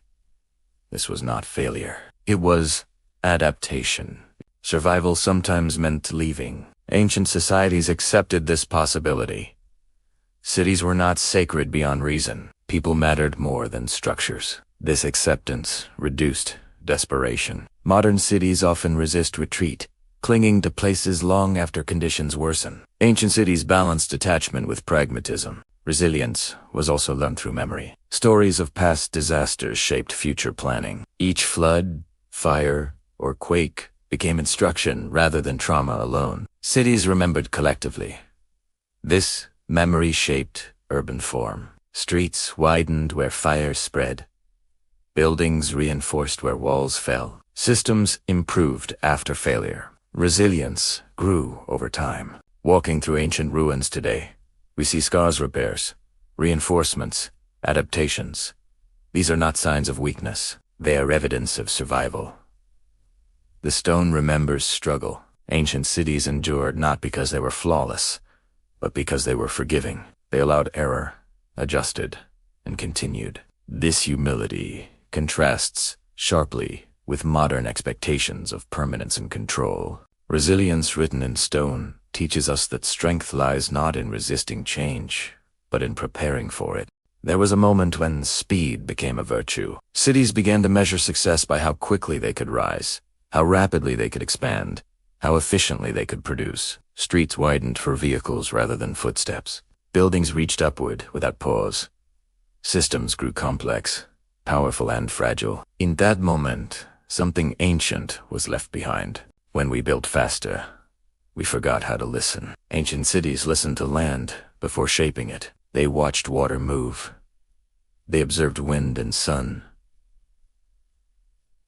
This was not failure. It was adaptation. Survival sometimes meant leaving, Ancient societies accepted this possibility. Cities were not sacred beyond reason. People mattered more than structures. This acceptance reduced desperation. Modern cities often resist retreat, clinging to places long after conditions worsen. Ancient cities balanced attachment with pragmatism. Resilience was also learned through memory. Stories of past disasters shaped future planning. Each flood, fire, or quake became instruction rather than trauma alone. Cities remembered collectively. This memory shaped urban form. Streets widened where fire spread. Buildings reinforced where walls fell. Systems improved after failure. Resilience grew over time. Walking through ancient ruins today, we see scars, repairs, reinforcements, adaptations. These are not signs of weakness. They are evidence of survival. The stone remembers struggle. Ancient cities endured not because they were flawless, but because they were forgiving. They allowed error, adjusted, and continued. This humility contrasts sharply with modern expectations of permanence and control. Resilience written in stone teaches us that strength lies not in resisting change, but in preparing for it. There was a moment when speed became a virtue. Cities began to measure success by how quickly they could rise, how rapidly they could expand, how efficiently they could produce. Streets widened for vehicles rather than footsteps. Buildings reached upward without pause. Systems grew complex, powerful and fragile. In that moment, something ancient was left behind. When we built faster, we forgot how to listen. Ancient cities listened to land before shaping it. They watched water move. They observed wind and sun.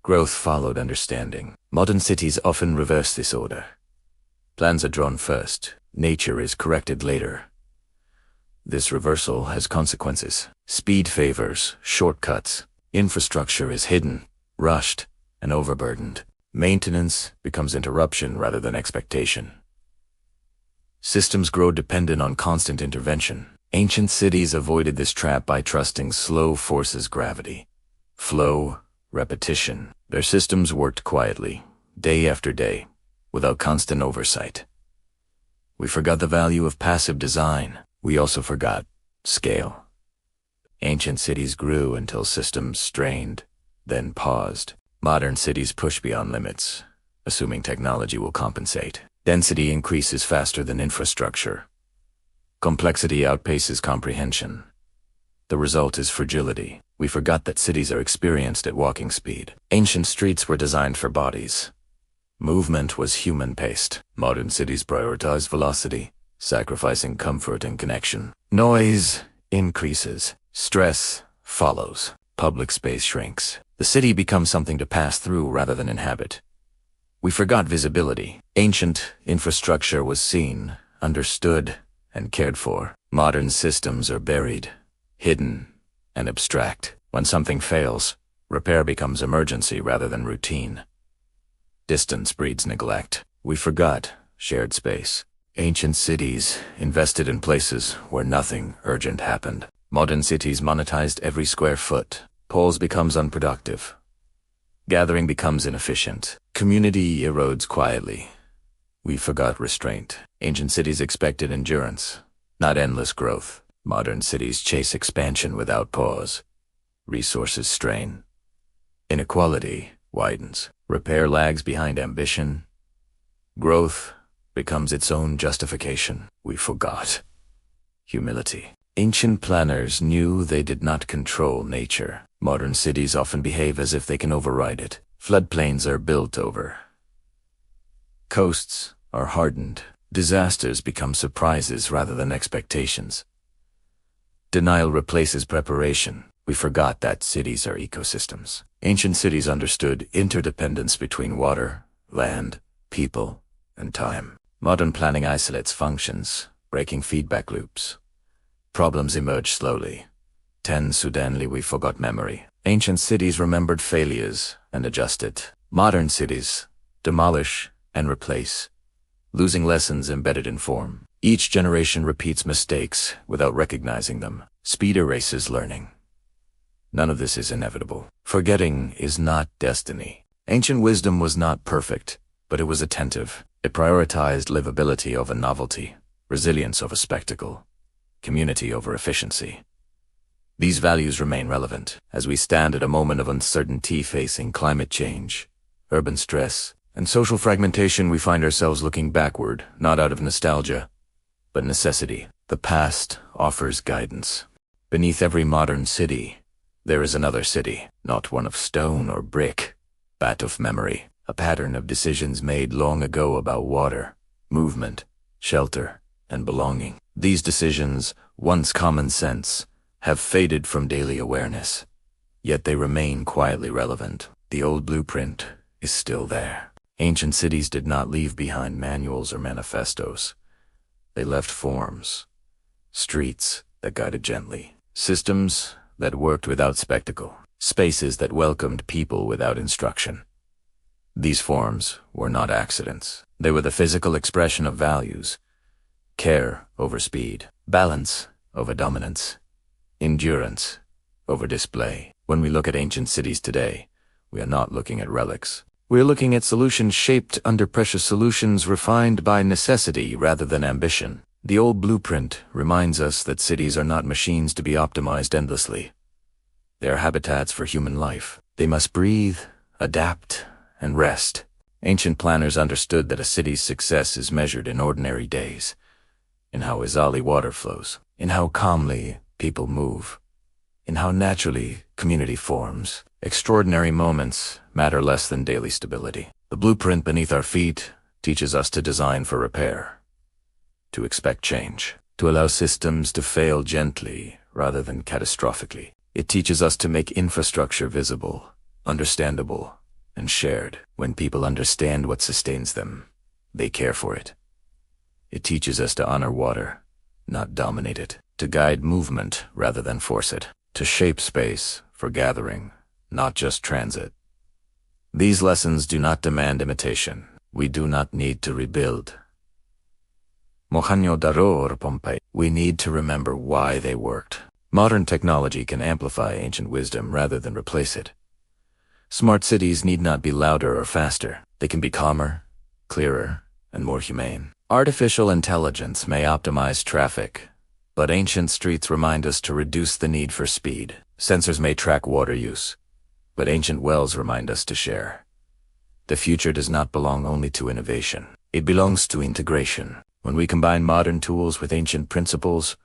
Growth followed understanding. Modern cities often reverse this order. Plans are drawn first. Nature is corrected later. This reversal has consequences. Speed favors shortcuts. Infrastructure is hidden, rushed, and overburdened. Maintenance becomes interruption rather than expectation. Systems grow dependent on constant intervention. Ancient cities avoided this trap by trusting slow forces gravity. Flow, repetition. Their systems worked quietly, day after day, without constant oversight. We forgot the value of passive design. We also forgot scale. Ancient cities grew until systems strained, then paused. Modern cities push beyond limits, assuming technology will compensate. Density increases faster than infrastructure. Complexity outpaces comprehension. The result is fragility. We forgot that cities are experienced at walking speed. Ancient streets were designed for bodies. Movement was human-paced. Modern cities prioritize velocity, sacrificing comfort and connection. Noise increases. Stress follows. Public space shrinks. The city becomes something to pass through rather than inhabit. We forgot visibility. Ancient infrastructure was seen, understood, and cared for. Modern systems are buried, hidden, and abstract. When something fails, repair becomes emergency rather than routine. Distance breeds neglect. We forgot shared space. Ancient cities invested in places where nothing urgent happened. Modern cities monetized every square foot. Polls becomes unproductive. Gathering becomes inefficient. Community erodes quietly. We forgot restraint. Ancient cities expected endurance, not endless growth. Modern cities chase expansion without pause. Resources strain. Inequality widens. Repair lags behind ambition. Growth becomes its own justification. We forgot humility. Ancient planners knew they did not control nature. Modern cities often behave as if they can override it. Floodplains are built over. Coasts are hardened. Disasters become surprises rather than expectations. Denial replaces preparation. We forgot that cities are ecosystems. Ancient cities understood interdependence between water, land, people, and time. Modern planning isolates functions, breaking feedback loops. Problems emerge slowly. Suddenly we forgot memory. Ancient cities remembered failures and adjusted. Modern cities demolish and replace, losing lessons embedded in form. Each generation repeats mistakes without recognizing them. Speed erases learning. None of this is inevitable. Forgetting is not destiny. Ancient wisdom was not perfect, but it was attentive. It prioritized livability over novelty, resilience over spectacle, community over efficiency. These values remain relevant as we stand at a moment of uncertainty facing climate change, urban stress, and social fragmentation. We find ourselves looking backward, not out of nostalgia, but necessity. The past offers guidance. Beneath every modern city, there is another city, not one of stone or brick, but of memory, a pattern of decisions made long ago about water, movement, shelter, and belonging. These decisions, once common sense, have faded from daily awareness, yet they remain quietly relevant. The old blueprint is still there. Ancient cities did not leave behind manuals or manifestos. They left forms, streets that guided gently, systems that worked without spectacle, spaces that welcomed people without instruction. These forms were not accidents. They were the physical expression of values: care over speed, balance over dominance, endurance over display. When we look at ancient cities today, we are not looking at relics. We are looking at solutions shaped under pressure, solutions refined by necessity rather than ambition. The old blueprint reminds us that cities are not machines to be optimized endlessly. They are habitats for human life. They must breathe, adapt, and rest. Ancient planners understood that a city's success is measured in ordinary days, in how easily water flows, in how calmly people move, in how naturally community forms. Extraordinary moments matter less than daily stability. The blueprint beneath our feet teaches us to design for repair, to expect change, to allow systems to fail gently rather than catastrophically. It teaches us to make infrastructure visible, understandable, and shared. When people understand what sustains them, they care for it. It teaches us to honor water, not dominate it, to guide movement rather than force it, to shape space for gathering, not just transit. These lessons do not demand imitation. We do not need to rebuild Mohenjo-Daro or Pompeii. We need to remember why they worked. Modern technology can amplify ancient wisdom rather than replace it. Smart cities need not be louder or faster. They can be calmer, clearer, and more humane. Artificial intelligence may optimize traffic, but ancient streets remind us to reduce the need for speed. Sensors may track water use, but ancient wells remind us to share. The future does not belong only to innovation. It belongs to integration. When we combine modern tools with ancient principles,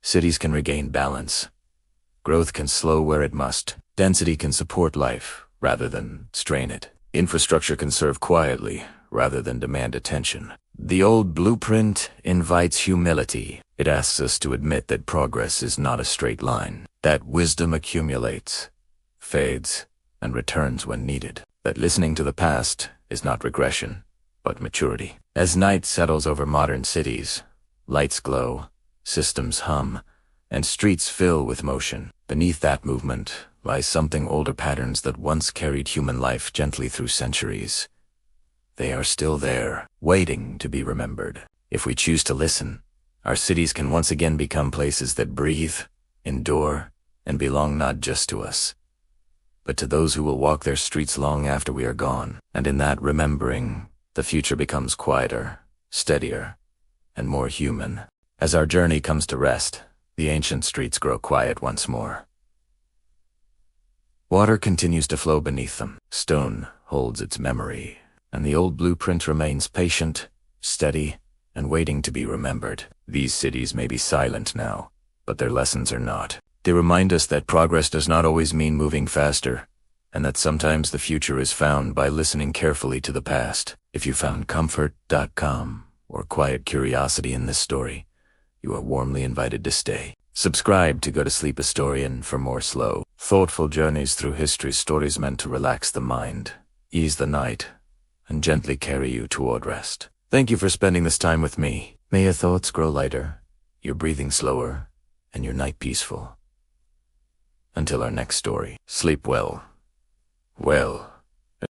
cities can regain balance. Growth can slow where it must. Density can support life rather than strain it. Infrastructure can serve quietly rather than demand attention. The old blueprint invites humility. It asks us to admit that progress is not a straight line, that wisdom accumulates, fades, and returns when needed, that listening to the past is not regression, but maturity. As night settles over modern cities, lights glow, systems hum, and streets fill with motion. Beneath that movement lies something older: patterns that once carried human life gently through centuries. They are still there, waiting to be remembered. If we choose to listen, our cities can once again become places that breathe, endure, and belong not just to us, but to those who will walk their streets long after we are gone. And in that remembering, the future becomes quieter, steadier, and more human. As our journey comes to rest, the ancient streets grow quiet once more. Water continues to flow beneath them. Stone holds its memory, and the old blueprint remains patient, steady, and waiting to be remembered. These cities may be silent now, but their lessons are not. They remind us that progress does not always mean moving faster, and that sometimes the future is found by listening carefully to the past. If you found comfort.com or quiet curiosity in this story, you are warmly invited to stay. Subscribe to Go to Sleep Historian for more slow, thoughtful journeys through history, stories meant to relax the mind, ease the night, and gently carry you toward rest. Thank you for spending this time with me. May your thoughts grow lighter, your breathing slower, and your night peaceful. Until our next story, sleep well. Well.